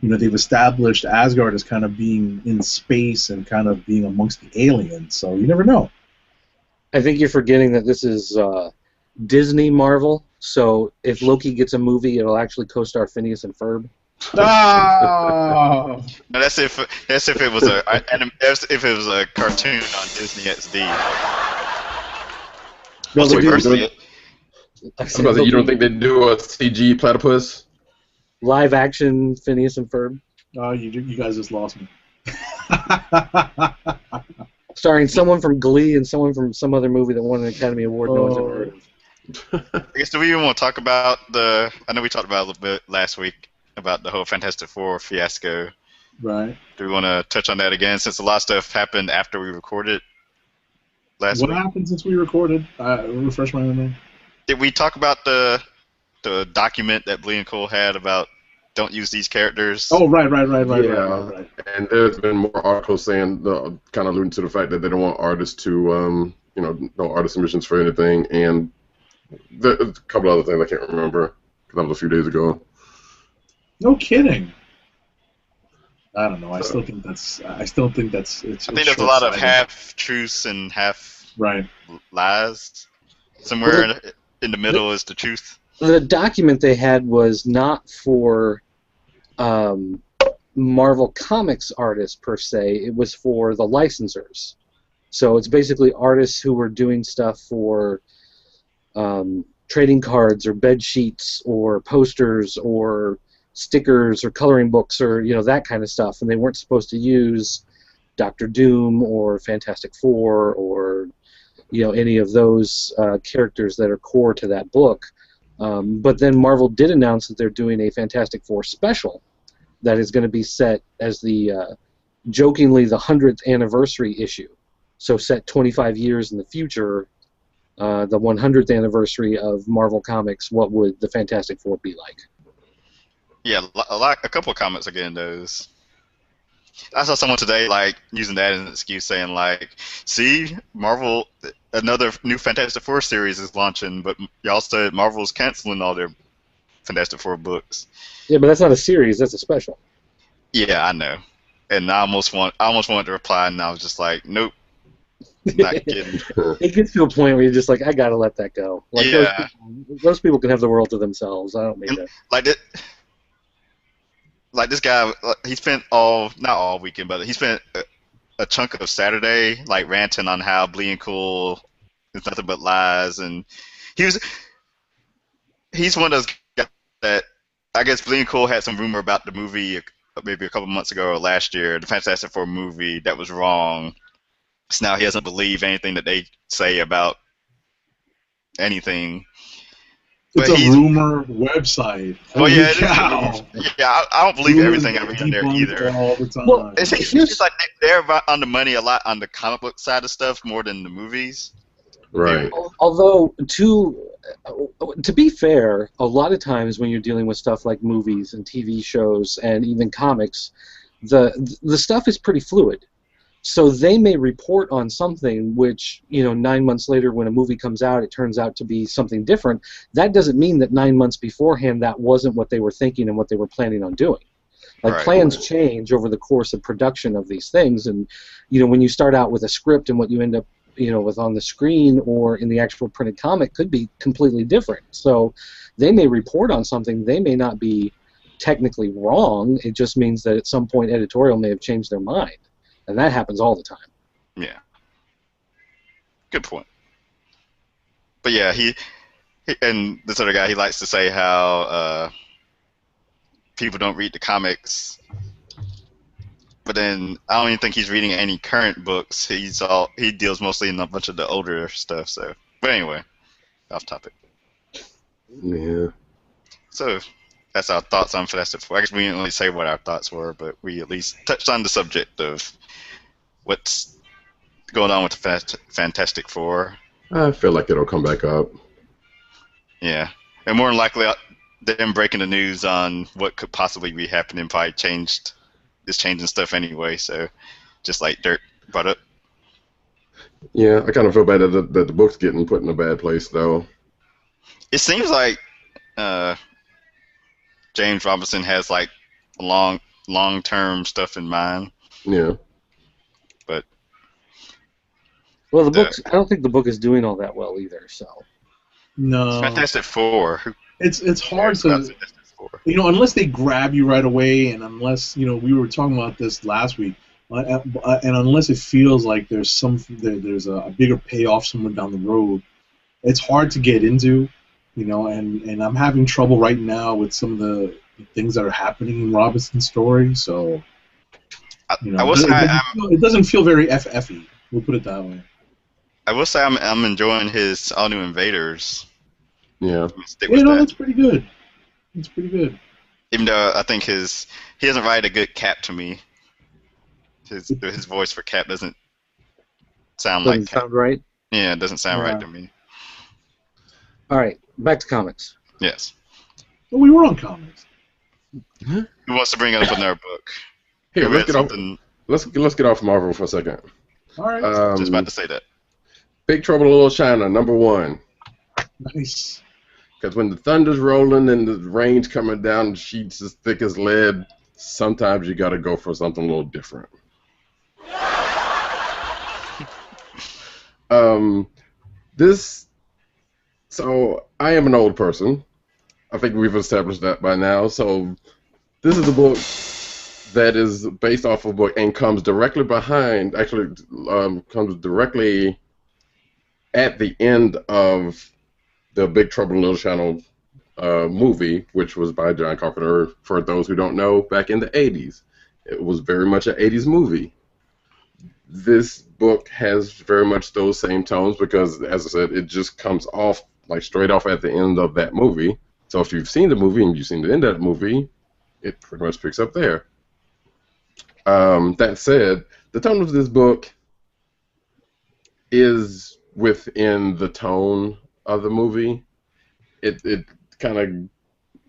they've established Asgard as kind of being in space and kind of being amongst the aliens, so you never know. I think you're forgetting that this is Disney Marvel, so if Loki gets a movie, it'll actually co-star Phineas and Ferb. Oh! No, that's if it was a cartoon on Disney XD. No, you don't think they'd do a CG platypus? Live action Phineas and Ferb? Oh, you guys just lost me. Starring someone from Glee and someone from some other movie that won an Academy Award no one's ever heard of. I guess, do we even want to talk about I know we talked about it a little bit last week about the whole Fantastic Four fiasco. Right. Do we want to touch on that again, since a lot of stuff happened after we recorded last week? What happened since we recorded? Refresh my memory. Did we talk about the document that Blee and Cole had about don't use these characters? Oh, right. And there's been more articles saying, kind of alluding to the fact that they don't want artists to, no artist submissions for anything, and there's a couple other things I can't remember, because that was a few days ago. No kidding. I don't know. I still think that's. I think there's a lot of half truths and half lies. Somewhere in the middle is the truth. The document they had was not for Marvel Comics artists per se. It was for the licensors. So it's basically artists who were doing stuff for trading cards or bed sheets or posters or stickers or coloring books or that kind of stuff, and they weren't supposed to use Doctor Doom or Fantastic Four or any of those characters that are core to that book. But then Marvel did announce that they're doing a Fantastic Four special that is going to be set as jokingly the 100th anniversary issue. So set 25 years in the future, the 100th anniversary of Marvel Comics, what would the Fantastic Four be like? Yeah, a couple of comments are getting those. I saw someone today using that as an excuse, saying see, Marvel, another new Fantastic Four series is launching, but y'all said Marvel's canceling all their Fantastic Four books. Yeah, but that's not a series, that's a special. Yeah, I know. And I almost wanted to reply, and I was just like, nope. Not kidding. It gets to a point where you're just like, I gotta let that go. Those people can have the world to themselves. I don't need that. This guy, he spent not all weekend, but he spent a chunk of Saturday ranting on how Blee and Cole is nothing but lies, and he's one of those guys that I guess Blee and Cole had some rumor about the movie maybe a couple months ago or last year, the Fantastic Four movie, that was wrong. So now he doesn't believe anything that they say about anything. It's a rumor website. Well, yeah, it is. Yeah, I don't believe everything I read on there either. All the time. Well, it's like they're on the money a lot on the comic book side of stuff more than the movies. Right. Although, to be fair, a lot of times when you're dealing with stuff like movies and TV shows and even comics, the stuff is pretty fluid. So they may report on something which, 9 months later when a movie comes out, it turns out to be something different. That doesn't mean that 9 months beforehand that wasn't what they were thinking and what they were planning on doing. Plans change over the course of production of these things, and when you start out with a script and what you end up with on the screen or in the actual printed comic could be completely different. So they may report on something, they may not be technically wrong. It just means that at some point editorial may have changed their mind, and that happens all the time. Yeah. Good point. But yeah, he and this other guy, he likes to say how people don't read the comics. But then I don't even think he's reading any current books. He deals mostly in a bunch of the older stuff. So, but anyway, off topic. Yeah. So that's our thoughts on Fantastic Four. I guess we didn't really say what our thoughts were, but we at least touched on the subject of what's going on with the Fantastic Four. I feel like it'll come back up. Yeah, and more than likely, them breaking the news on what could possibly be happening probably is changing stuff anyway. So, just like Dirk brought up. Yeah, I kind of feel bad that the book's getting put in a bad place, though. It seems like James Robinson has like long-term stuff in mind. Yeah. But well, the book's, I don't think the book is doing all that well either. So. No. Fantastic Four. It's hard to, unless they grab you right away, and unless we were talking about this last week, and unless it feels like there's a bigger payoff somewhere down the road, it's hard to get into, and I'm having trouble right now with some of the things that are happening in Robinson's story. So, I will say it doesn't feel very FF-y. We'll put it that way. I will say I'm enjoying his All New Invaders. Yeah. That's pretty good. It's pretty good. Even though I think he doesn't write a good Cap to me. His voice for Cap doesn't sound like Cap. Sound right? Yeah, it doesn't sound right to me. All right, back to comics. Yes. Well, we were on comics. Who wants to bring it up in their book? Here, let's get off Marvel for a second. All right. Just about to say that. Big Trouble in Little China, #1. Nice. Because when the thunder's rolling and the rain's coming down, the sheets as thick as lead, sometimes you got to go for something a little different. So I am an old person. I think we've established that by now. So this is a book that is based off of a book and comes directly behind, comes directly at the end of the Big Trouble in Little China movie, which was by John Carpenter, for those who don't know, back in the 80s. It was very much an 80s movie. This book has very much those same tones because, as I said, it just comes off, like, straight off at the end of that movie. So if you've seen the movie and you've seen the end of that movie, it pretty much picks up there. That said, the tone of this book is within the tone of the movie. It kind of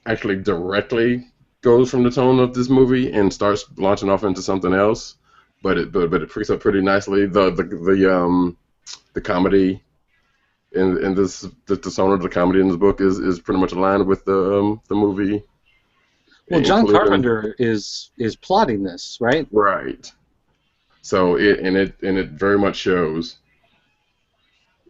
actually directly goes from the tone of this movie and starts launching off into something else, but it picks up pretty nicely. The comedy in this, the tone of the comedy in this book is pretty much aligned with the movie. Well, John Carpenter is plotting this, right? Right. So it very much shows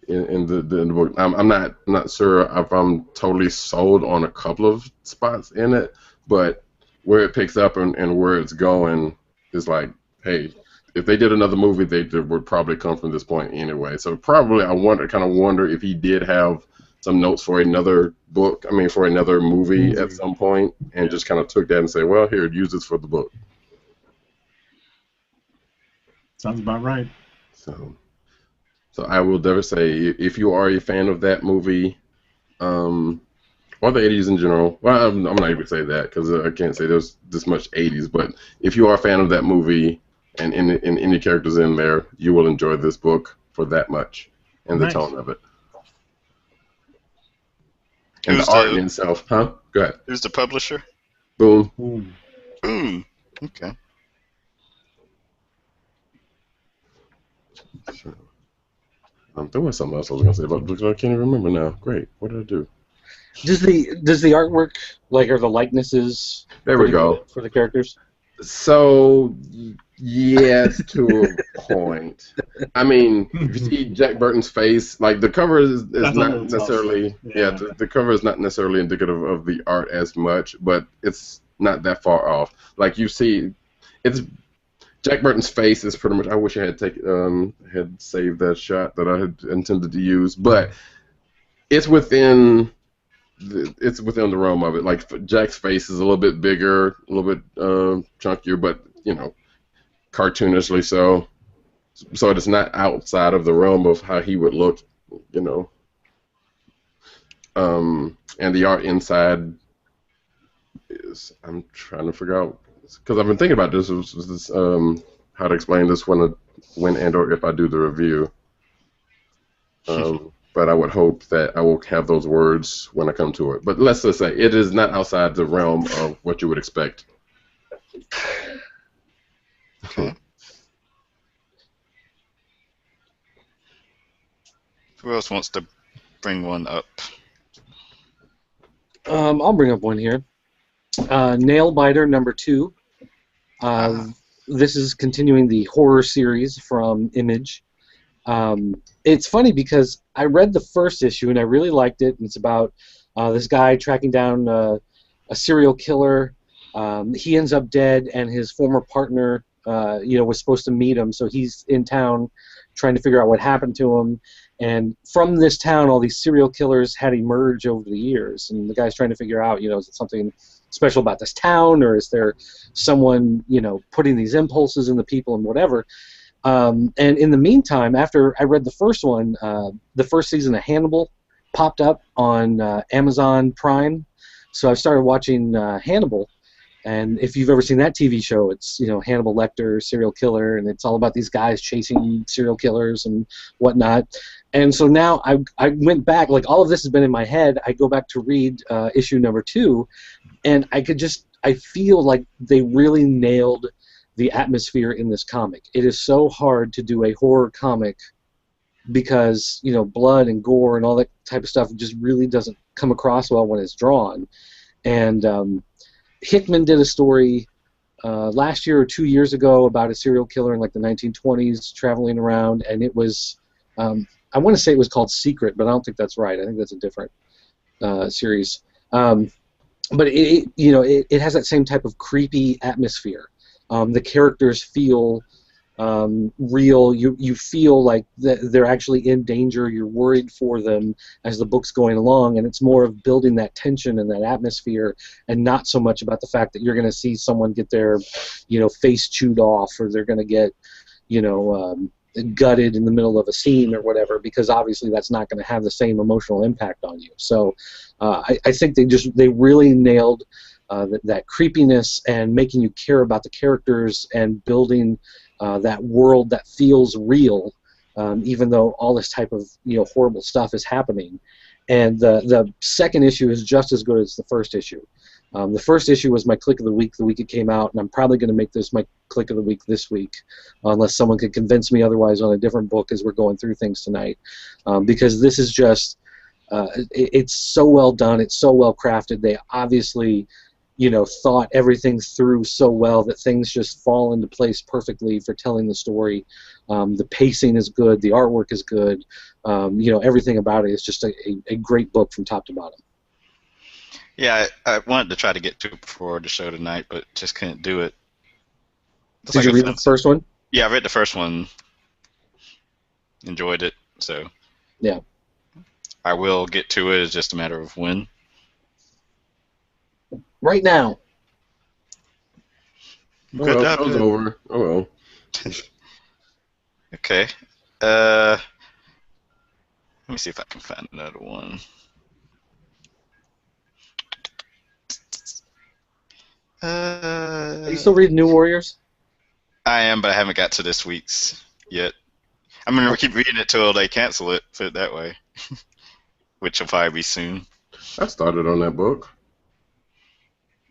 in the book. I'm not sure if I'm totally sold on a couple of spots in it, but where it picks up and where it's going is like, hey, if they did another movie, they would probably come from this point anyway. So probably I kind of wonder if he did have some notes for another book, for another movie at some point, and just kind of took that and said, well, here, use this for the book. Sounds about right. So I will never say, if you are a fan of that movie, or the 80s in general, well, I'm not even going to say that because I can't say there's this much 80s, but if you are a fan of that movie and any characters in there, you will enjoy this book for that much and the tone of it. And the art in itself, huh? Go ahead. Who's the publisher? Boom. Boom. Okay. There was something else I was going to say about books, but I can't even remember now. Great. What did I do? Does the artwork, or the likenesses, there we go, for the characters? So, yes, to a point. I mean, if you see Jack Burton's face, like the cover is not necessarily, the cover is not necessarily indicative of the art as much, but it's not that far off. Like you see, it's Jack Burton's face is pretty much. I wish I had had saved that shot that I had intended to use, but it's within. It's within the realm of it. Like Jack's face is a little bit bigger, a little bit chunkier, but cartoonishly so. So it's not outside of the realm of how he would look, And the art inside is. I'm trying to figure out because I've been thinking about this. How to explain this when and or if I do the review. But I would hope that I will have those words when I come to it. But let's just say it is not outside the realm of what you would expect. Okay. Who else wants to bring one up? I'll bring up one here. Nailbiter #2. This is continuing the horror series from Image. It's funny because I read the first issue and I really liked it. And it's about this guy tracking down a serial killer. He ends up dead, and his former partner, was supposed to meet him. So he's in town trying to figure out what happened to him. And from this town, all these serial killers had emerged over the years. And the guy's trying to figure out, is it something special about this town, or is there someone, putting these impulses in the people and whatever. And in the meantime, after I read the first one, the first season of Hannibal popped up on Amazon Prime. So I started watching Hannibal. And if you've ever seen that TV show, it's Hannibal Lecter, serial killer, and it's all about these guys chasing serial killers and whatnot. And so now I went back, like all of this has been in my head. I go back to read issue #2, and I feel like they really nailed the atmosphere in this comic. It is so hard to do a horror comic because blood and gore and all that type of stuff just really doesn't come across well when it's drawn. And Hickman did a story last year or 2 years ago about a serial killer in like the 1920s traveling around, and it was I want to say it was called Secret, but I don't think that's right. I think that's a different series. But it has that same type of creepy atmosphere. The characters feel real. You feel like they're actually in danger. You're worried for them as the book's going along, and it's more of building that tension and that atmosphere, and not so much about the fact that you're going to see someone get their, face chewed off, or they're going to get, gutted in the middle of a scene or whatever, because obviously that's not going to have the same emotional impact on you. So I think they really nailed that creepiness and making you care about the characters and building that world that feels real, even though all this type of horrible stuff is happening. And the second issue is just as good as the first issue. The first issue was my click of the week it came out, and I'm probably going to make this my click of the week this week, unless someone could convince me otherwise on a different book as we're going through things tonight, because this is just it's so well done, it's so well crafted. They obviously thought everything through so well that things just fall into place perfectly for telling the story. The pacing is good, the artwork is good, everything about it is just a great book from top to bottom. Yeah, I wanted to try to get to it before the show tonight, but just couldn't do it. Did you read the first one? Yeah, I read the first one. Enjoyed it, so. Yeah. I will get to it, it's just a matter of when. Right now. Well, that was over. Oh well. Okay. Let me see if I can find another one. Are you still reading New Warriors? I am, but I haven't got to this week's yet. I'm going to keep reading it till they cancel it, put it that way. Which will probably be soon. I started on that book.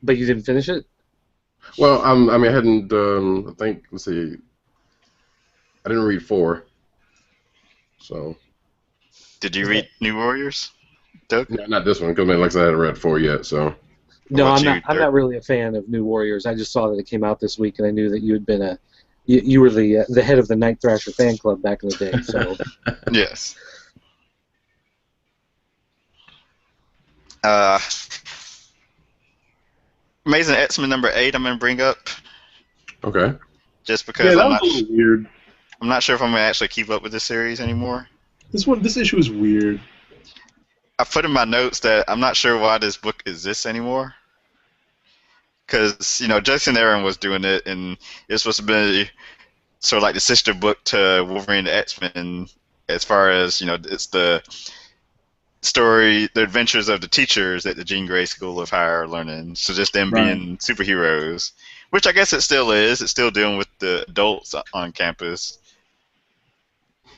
But you didn't finish it? Well, I hadn't, I think, let's see, I didn't read 4. So. Did you read New Warriors, Doug? No, not this one, because like I said, I hadn't read 4 yet, so. No, I'm not really a fan of New Warriors. I just saw that it came out this week, and I knew that you had been you were the head of the Night Thrasher fan club back in the day. So yes. Amazing X-Men number 8 I'm gonna bring up. Okay. Just because that was a little weird. I'm not sure if I'm gonna actually keep up with this series anymore. This issue is weird. I put in my notes that I'm not sure why this book exists anymore. Because, Jason Aaron was doing it, and it's supposed to be sort of like the sister book to Wolverine and X-Men, as far as, it's the story, the adventures of the teachers at the Jean Grey School of Higher Learning. So just them being superheroes, which I guess it still is. It's still dealing with the adults on campus.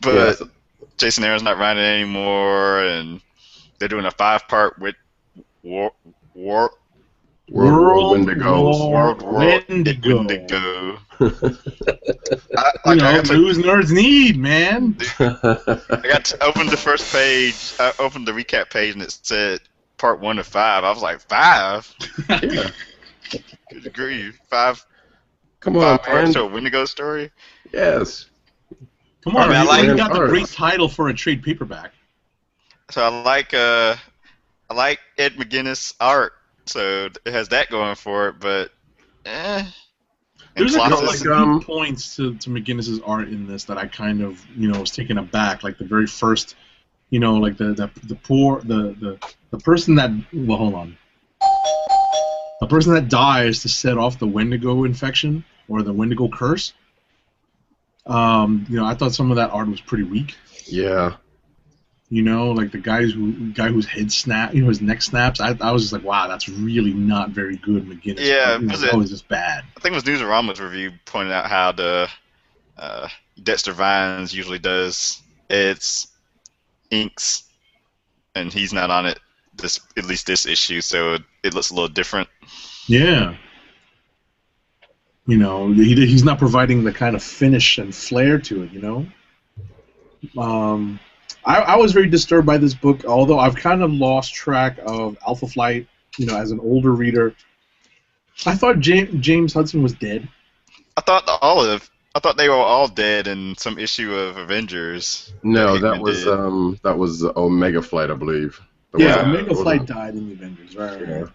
But Jason Aaron's not writing it anymore, and they're doing a 5-part with World Wendigo. News nerds need, man. I got to open the first page. I opened the recap page, and it said part 1 of 5. I was like, 5? Yeah. Good grief, 5. Come on, 5 parts to a Wendigo story. Yes. Come on, you got the great title for a trade paperback. So I like Ed McGuinness art, so it has that going for it. But there's a couple of points to McGuinness's art in this that I kind of was taken aback. Like the very first, like the person that hold on, the person that dies to set off the Wendigo infection or the Wendigo curse. I thought some of that art was pretty weak. Yeah. Like the guy whose head his neck snaps. I was just like, wow, that's really not very good, McGuinness. Yeah, that was just bad. I think it was Newsarama's review pointed out how the Dexter Vines usually does Ed's inks, and he's not on it at least this issue, so it looks a little different. Yeah. He's not providing the kind of finish and flair to it, I was very disturbed by this book, although I've kind of lost track of Alpha Flight, as an older reader. I thought James Hudson was dead. I thought they were all dead in some issue of Avengers. No, that was Omega Flight, I believe. Omega Flight died in the Avengers, right? Yeah.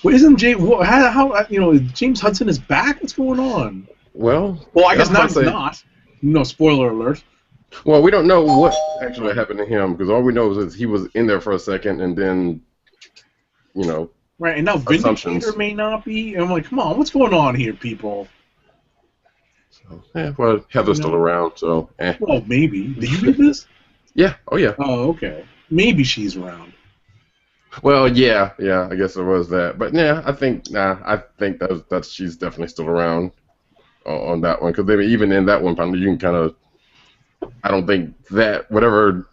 Well, isn't James? How James Hudson is back? What's going on? Well, I guess not. Not. No, spoiler alert. Well, we don't know what actually happened to him because all we know is he was in there for a second and then, Right, and now Vindicator may not be. And I'm like, come on, what's going on here, people? So, well, Heather's still around, so. Well, maybe. Did you read this? Yeah. Oh, yeah. Oh, okay. Maybe she's around. Well, yeah. I guess there was that, but I think that she's definitely still around on that one because even in that one, you can kind of. I don't think that whatever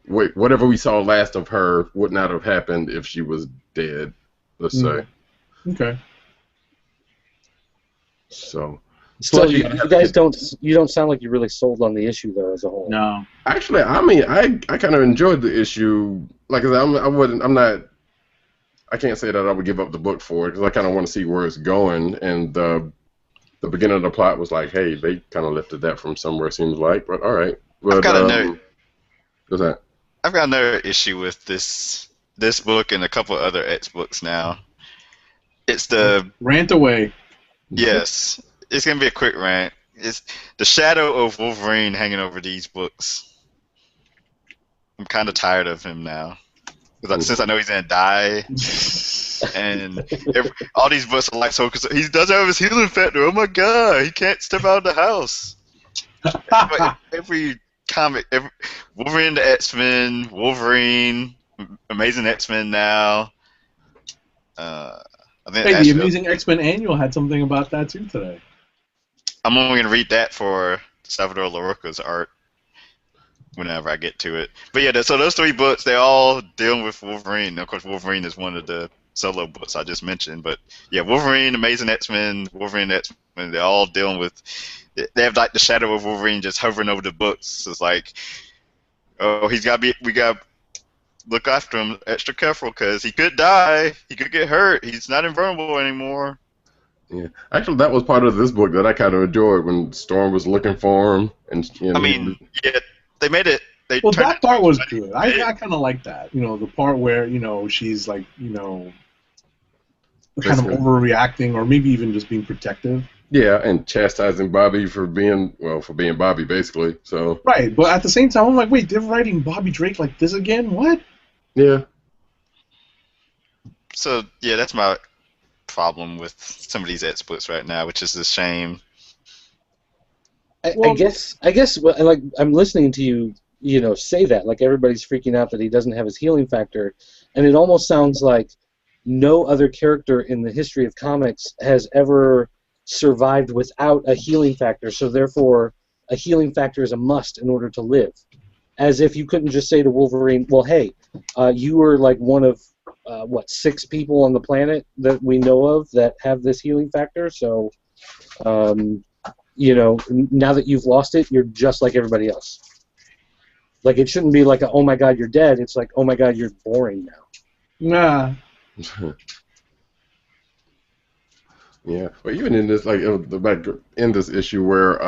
we saw last of her would not have happened if she was dead. Let's say. Okay. So. Still, you guys don't sound like you really sold on the issue though as a whole. No. Actually, I mean, I kind of enjoyed the issue. Like I said, I can't say that I would give up the book for it because I kind of want to see where it's going. And the beginning of the plot was like, hey, they kind of lifted that from somewhere. Seems like, but all right. But, I've got a note. What's that? I've got another issue with this book and a couple of other X books now. It's the rant away. Yes, it's gonna be a quick rant. It's the shadow of Wolverine hanging over these books. I'm kind of tired of him now. Since I know he's gonna die, and all these books are like so. Cause he doesn't have his healing factor. Oh my god, he can't step out of the house. Every comic, Wolverine, the X-Men, Wolverine, Amazing X-Men now. I think the Amazing X-Men Annual had something about that too today. I'm only gonna read that for Salvador Larroca's art whenever I get to it. But yeah, so those 3 books, they're all dealing with Wolverine. Of course, Wolverine is one of the solo books I just mentioned. But yeah, Wolverine, Amazing X-Men, Wolverine, X-Men, they're all dealing with. They have like the shadow of Wolverine just hovering over the books. It's like, oh, we got look after him extra careful because he could die. He could get hurt. He's not invulnerable anymore. Yeah, actually, that was part of this book that I kind of enjoyed when Storm was looking for him, and I mean, yeah, they made it. Well, that part was good. I kind of like that. You know, the part where she's like kind of overreacting, or maybe even just being protective. Yeah, and chastising Bobby for being Bobby, basically. So right, but at the same time, I'm like, wait, they're writing Bobby Drake like this again? What? Yeah. So yeah, that's my problem with some of these X books right now, which is a shame. I guess like I'm listening to you, say that like everybody's freaking out that he doesn't have his healing factor, and it almost sounds like no other character in the history of comics has ever survived without a healing factor. So therefore, a healing factor is a must in order to live. As if you couldn't just say to Wolverine, "Well, hey, you were like one of 6 people on the planet that we know of that have this healing factor. So, now that you've lost it, you're just like everybody else." Like, it shouldn't be like oh my God, you're dead. It's like, oh my God, you're boring now. Nah. Yeah, but even in this, like in this issue where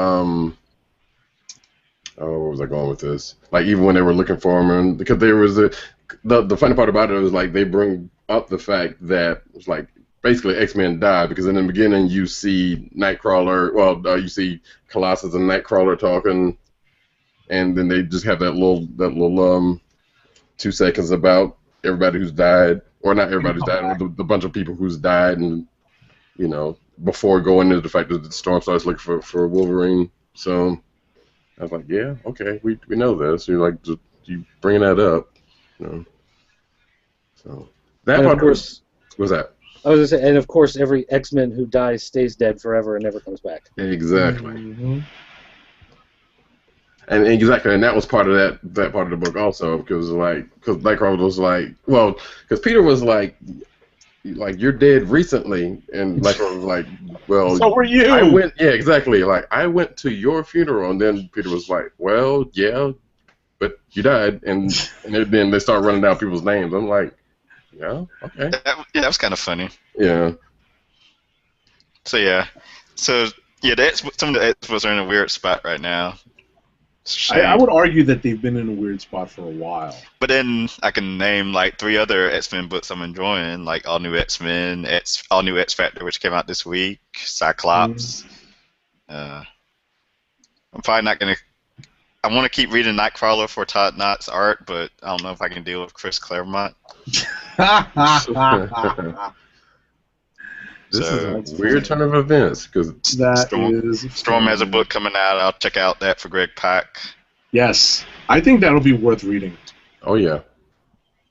where was I going with this? Like, even when they were looking for him, and because there was the funny part about it was like they bring up the fact that it's like basically X-Men died, because in the beginning you see Nightcrawler, you see Colossus and Nightcrawler talking, and then they just have that little 2 seconds about everybody who's died, or not everybody who's died, but the bunch of people who's died, and before going into the fact that the Storm starts looking for Wolverine. So I was like, yeah, okay, we know this. You're like, you bringing that up, So that part, of course, was that. I was gonna say, and of course, every X-Men who dies stays dead forever and never comes back. Exactly. Mm-hmm. And exactly, and that was part of that part of the book also, because Nightcrawler was like, because Peter was like you're dead recently, and Nightcrawler was like, well, so were you. Yeah, exactly. Like, I went to your funeral, and then Peter was like, well, yeah, but you died, and then they start running down people's names. I'm like, yeah, okay. Yeah, that was kind of funny. Yeah. So some of the X-Books are in a weird spot right now. I would argue that they've been in a weird spot for a while. But then I can name like 3 other X-Men books I'm enjoying, like All New X-Men, All New X-Factor, which came out this week, Cyclops. I'm probably not going to... I want to keep reading Nightcrawler for Todd Knott's art, but I don't know if I can deal with Chris Claremont. This is a weird turn of events, because Storm has a book coming out. I'll check out that for Greg Pak. Yes, I think that'll be worth reading. Oh yeah.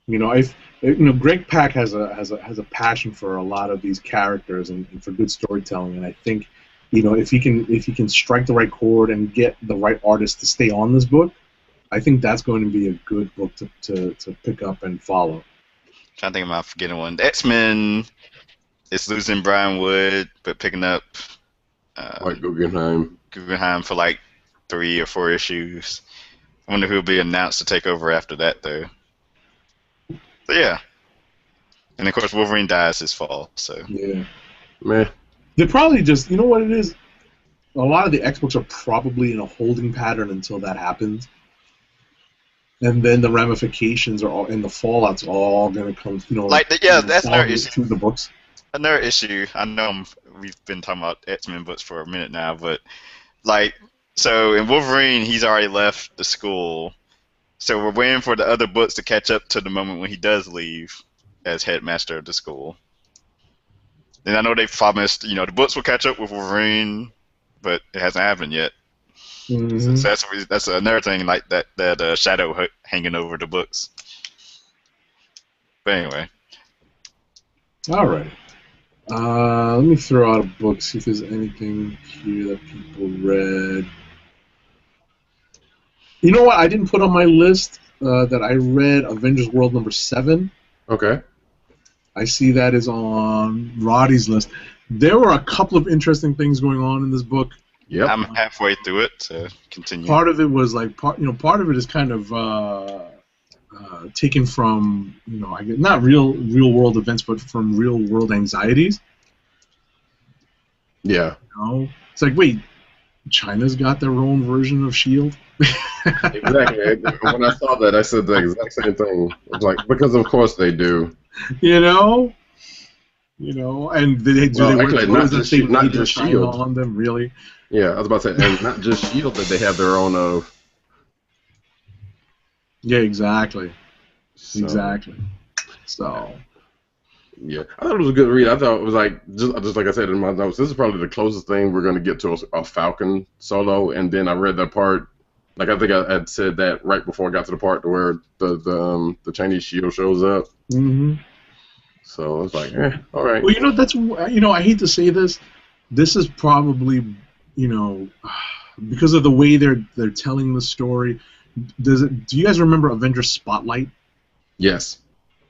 Greg Pak has a passion for a lot of these characters and for good storytelling, and I think, if he can strike the right chord and get the right artist to stay on this book, I think that's going to be a good book to pick up and follow. I'm trying to think about forgetting one. The X-Men. It's losing Brian Wood, but picking up Mike Guggenheim for like 3 or 4 issues. I wonder who'll be announced to take over after that, though. So yeah, and of course Wolverine dies this fall. So yeah, meh. They're probably just, you know what it is. A lot of the X-Books are probably in a holding pattern until that happens. And then the ramifications are all, and the fallout's all going to come, that's another issue. To the books. Another issue, I know we've been talking about X-Men books for a minute now, but so in Wolverine, he's already left the school, so we're waiting for the other books to catch up to the moment when he does leave as headmaster of the school. And I know they promised, the books will catch up with Wolverine, but it hasn't happened yet. Mm-hmm. So that's another thing like that shadow hanging over the books. But anyway. All right. Let me throw out a book, see if there's anything here that people read. You know what? I didn't put on my list that I read Avengers World number 7. Okay. I see that is on Roddy's list. There were a couple of interesting things going on in this book. Yep. I'm halfway through it, so continue. Part of it was part of it is kind of taken from, I guess not real world events, but from real world anxieties. Yeah. It's like, wait, China's got their own version of Shield. Exactly. When I saw that, I said the exact same thing. I was like, because of course they do. And they actually, not just China Shield on them, really. Yeah, I was about to say, and not just Shield that they have their own of. Yeah, exactly. So, exactly. So. Yeah, I thought it was a good read. I thought it was like just like I said in my notes. This is probably the closest thing we're going to get to a Falcon solo. And then I read that part. Like I think I had said that right before I got to the part where the Chinese Shield shows up. Mm-hmm. So I was like, all right. Well, that's I hate to say this. This is probably because of the way they're telling the story. Do you guys remember Avengers Spotlight? Yes.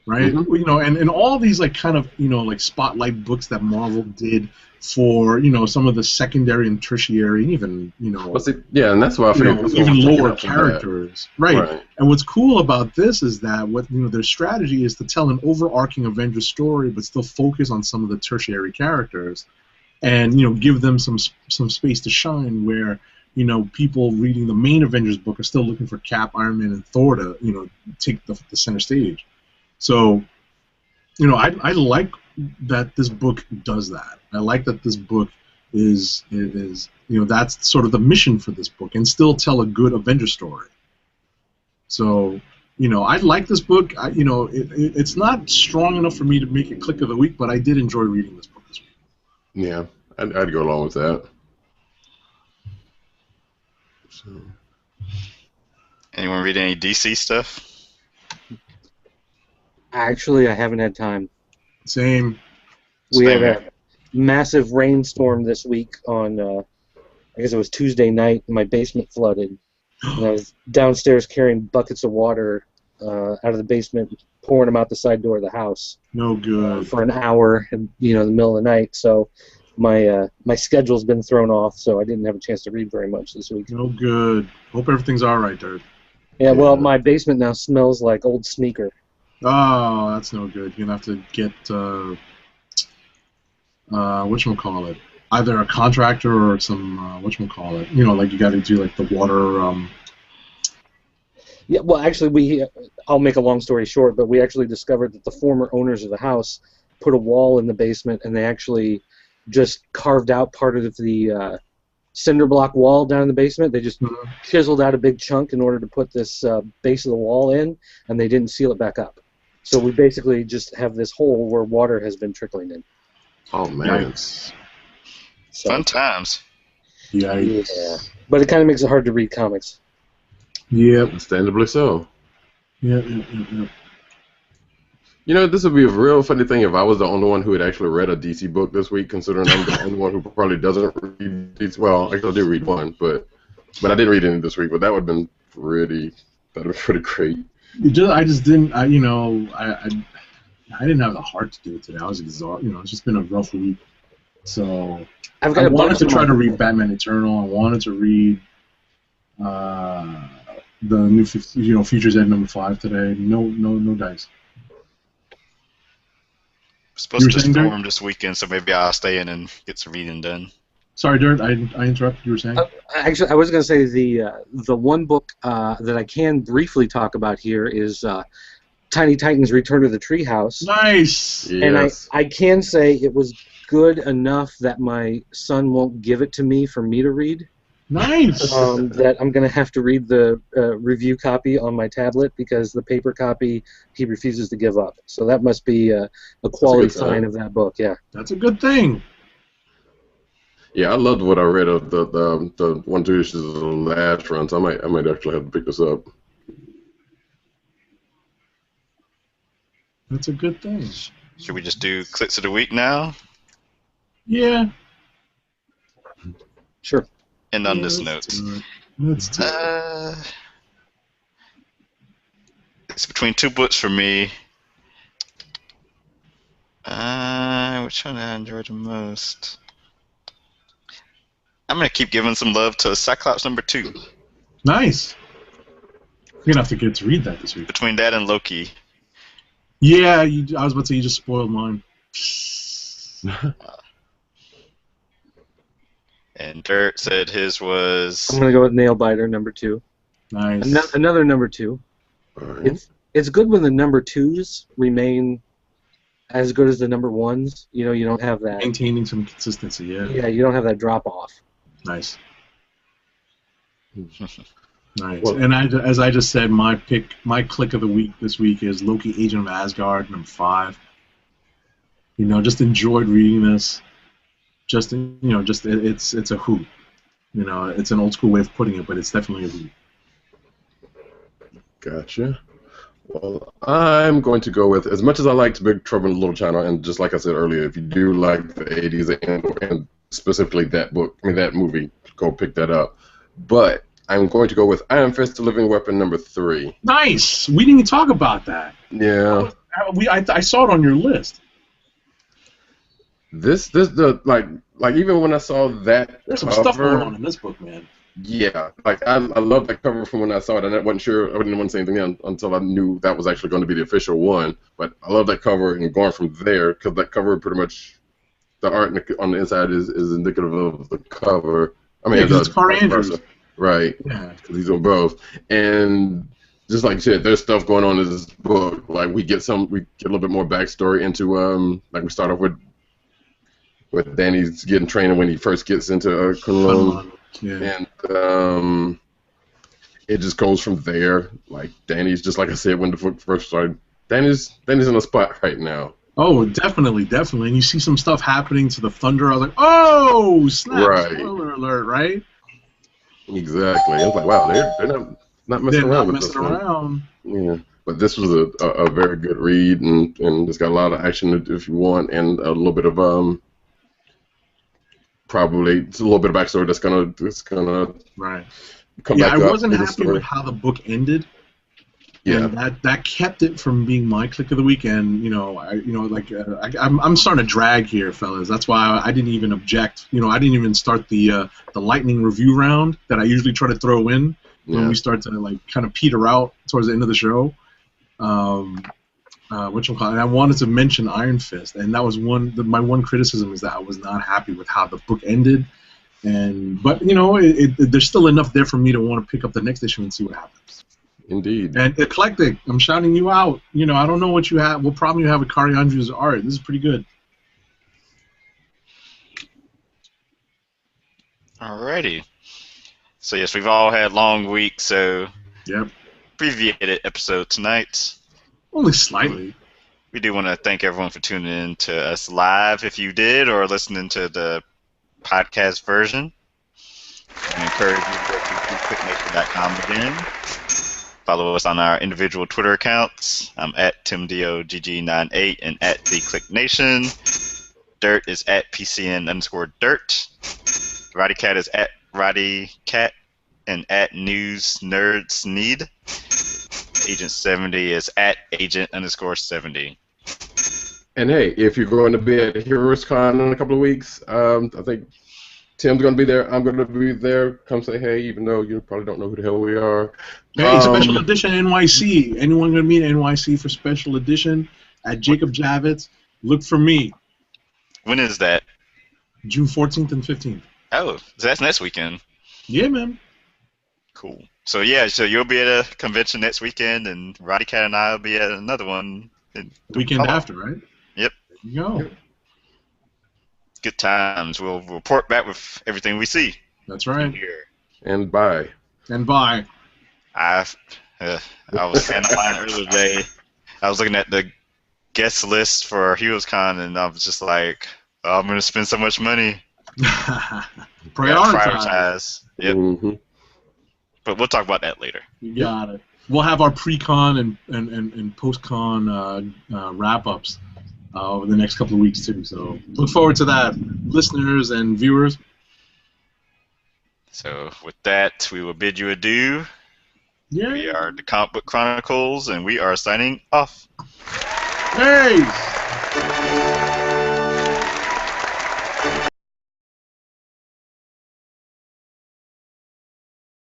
Right. Mm-hmm. And all these like kind of like spotlight books that Marvel did for some of the secondary and tertiary and even and that's why I figured even lower characters, right? And what's cool about this is that their strategy is to tell an overarching Avengers story, but still focus on some of the tertiary characters, and give them some space to shine where people reading the main Avengers book are still looking for Cap, Iron Man, and Thor to take the center stage. So, I like that this book does that. I like that this book is that's sort of the mission for this book, and still tell a good Avenger story. So, I like this book. It's not strong enough for me to make it Click of the Week, but I did enjoy reading this book this week. Yeah, I'd go along with that. So. Anyone read any DC stuff? Actually, I haven't had time. Same. We had a massive rainstorm this week on, I guess it was Tuesday night, and my basement flooded. And I was downstairs carrying buckets of water out of the basement, pouring them out the side door of the house. No good. For an hour, in the middle of the night. So my schedule's been thrown off, so I didn't have a chance to read very much this week. No good. Hope everything's all right, Dirt. Yeah, well, my basement now smells like old sneaker. Oh, that's no good. You're going to have to get, whatchamacallit, either a contractor or some, whatchamacallit, like you got to do like the water. Yeah, well, actually, I'll make a long story short, but we actually discovered that the former owners of the house put a wall in the basement, and they actually just carved out part of the cinder block wall down in the basement. They just chiseled out a big chunk in order to put this base of the wall in, and they didn't seal it back up. So we basically just have this hole where water has been trickling in. Oh, man. Yikes. So, fun times. Yikes. Yeah. But it kind of makes it hard to read comics. Yep. Understandably so. Yep. This would be a real funny thing if I was the only one who had actually read a DC book this week, considering I'm the only one who probably doesn't read DC. Well, actually I did read one, but I didn't read any this week, but that would have been pretty great. I just didn't. I didn't have the heart to do it today. I was exhausted. It's just been a rough week. So I wanted to try to read Batman Eternal. I wanted to read the new Futures Ed #5 today. No dice. Supposed to storm this weekend, so maybe I'll stay in and get some reading done. Sorry, Dirt, I interrupted. You were saying? Actually, I was going to say the one book that I can briefly talk about here is Tiny Titans: Return to the Treehouse. Nice. Yes. And I can say it was good enough that my son won't give it to me for me to read. Nice. That I'm going to have to read the review copy on my tablet because the paper copy he refuses to give up. So that must be a quality sign of that book. Yeah. That's a good thing. Yeah, I loved what I read of the 1-2 issues of the last run, so I might actually have to pick this up. That's a good thing. Should we just do Clicks of the Week now? Yeah. Sure. And on this note. Let's do it. It's between two books for me. Which one I enjoyed the most? I'm going to keep giving some love to Cyclops #2. Nice. You're gonna have to get to read that this week. Between that and Loki. Yeah, I was about to say you just spoiled mine. And Dirt said his was. I'm gonna go with Nailbiter #2. Nice. Another #2. Right. It's good when the #2s remain as good as the #1s. You know, you don't have that Maintaining some consistency. Yeah. Yeah, you don't have that drop off. Nice. Nice. Well, and as I just said, my click of the week this week is Loki Agent of Asgard #5. You know, just enjoyed reading this. It's a hoot. You know, it's an old school way of putting it, but it's definitely a hoot. Gotcha. Well, I'm going to go with, as much as I liked Big Trouble in Little China, and just like I said earlier, if you do like the 80s and specifically that that movie, go pick that up. But I'm going to go with Iron Fist: The Living Weapon #3. Nice. We didn't even talk about that. Yeah. I saw it on your list. Like even when I saw that There's some cover, stuff going on in this book, man. Yeah, like I love that cover from when I saw it, and I wasn't sure, I didn't want to say anything until I knew that was actually going to be the official one. But I love that cover, and going from there, because that cover pretty much, the art on the inside is indicative of the cover. I mean, it's Carl Andrews. Right? Yeah, because he's on both, and just like you said, there's stuff going on in this book. Like we get a little bit more backstory into like we start off with Danny's getting training when he first gets into Cologne. Yeah. And it just goes from there. Like Danny's, just like I said when the book first started, Danny's in a spot right now. Oh, definitely. And you see some stuff happening to the Thunder. I was like, oh, snap! Right. Spoiler alert! Right? Exactly. I was like, wow, they're not messing around with this one. Yeah. But this was a very good read, and it's got a lot of action if you want, and a little bit of probably it's a little bit of backstory that's gonna right. come back. I wasn't happy with how the book ended. Yeah, and that kept it from being my click of the week. And I'm starting to drag here, fellas. That's why I didn't even object. I didn't even start the lightning review round that I usually try to throw in when we start to kind of peter out towards the end of the show. And I wanted to mention Iron Fist, and that was my one criticism is that I was not happy with how the book ended, but there's still enough there for me to want to pick up the next issue and see what happens. Indeed. And Eclectic, I'm shouting you out. I don't know what you have, what problem you have with Kari Andrews' art. This is pretty good. Alrighty. So yes, we've all had long weeks, so yep. Abbreviated episode tonight. Only slightly. We do want to thank everyone for tuning in to us live, if you did, or listening to the podcast version. I encourage you to go to KLIQ.com again. Follow us on our individual Twitter accounts. I'm at TimDOGG98 and at TheClickNation. Dirt is at PCN_Dirt. RowdyCat is at RowdyCat and at NewsNerdsNeed. Agent 70 is at Agent_70. And hey, if you're going to be at HeroesCon in a couple of weeks, I think Tim's going to be there. I'm going to be there. Come say hey, even though you probably don't know who the hell we are. Hey, Special Edition NYC. Anyone going to meet NYC for Special Edition at Jacob Javits? Look for me. When is that? June 14th and 15th. Oh, so that's next weekend. Yeah, man. Cool. So yeah, so you'll be at a convention next weekend, and Roddy Cat and I will be at another one. Weekend after, right? Yep. There you go. Good times. We'll report back with everything we see. That's right. Here. And bye. I was standing in line earlier today. I was looking at the guest list for HeroesCon, and I was just like, oh, I'm going to spend so much money. Prioritize. Yep. Mm-hmm. But we'll talk about that later. You got it. We'll have our pre-con and post-con wrap-ups over the next couple of weeks, too. So look forward to that, listeners and viewers. So with that, we will bid you adieu. Yeah. We are the Comic Book Chronicles, and we are signing off. Hey!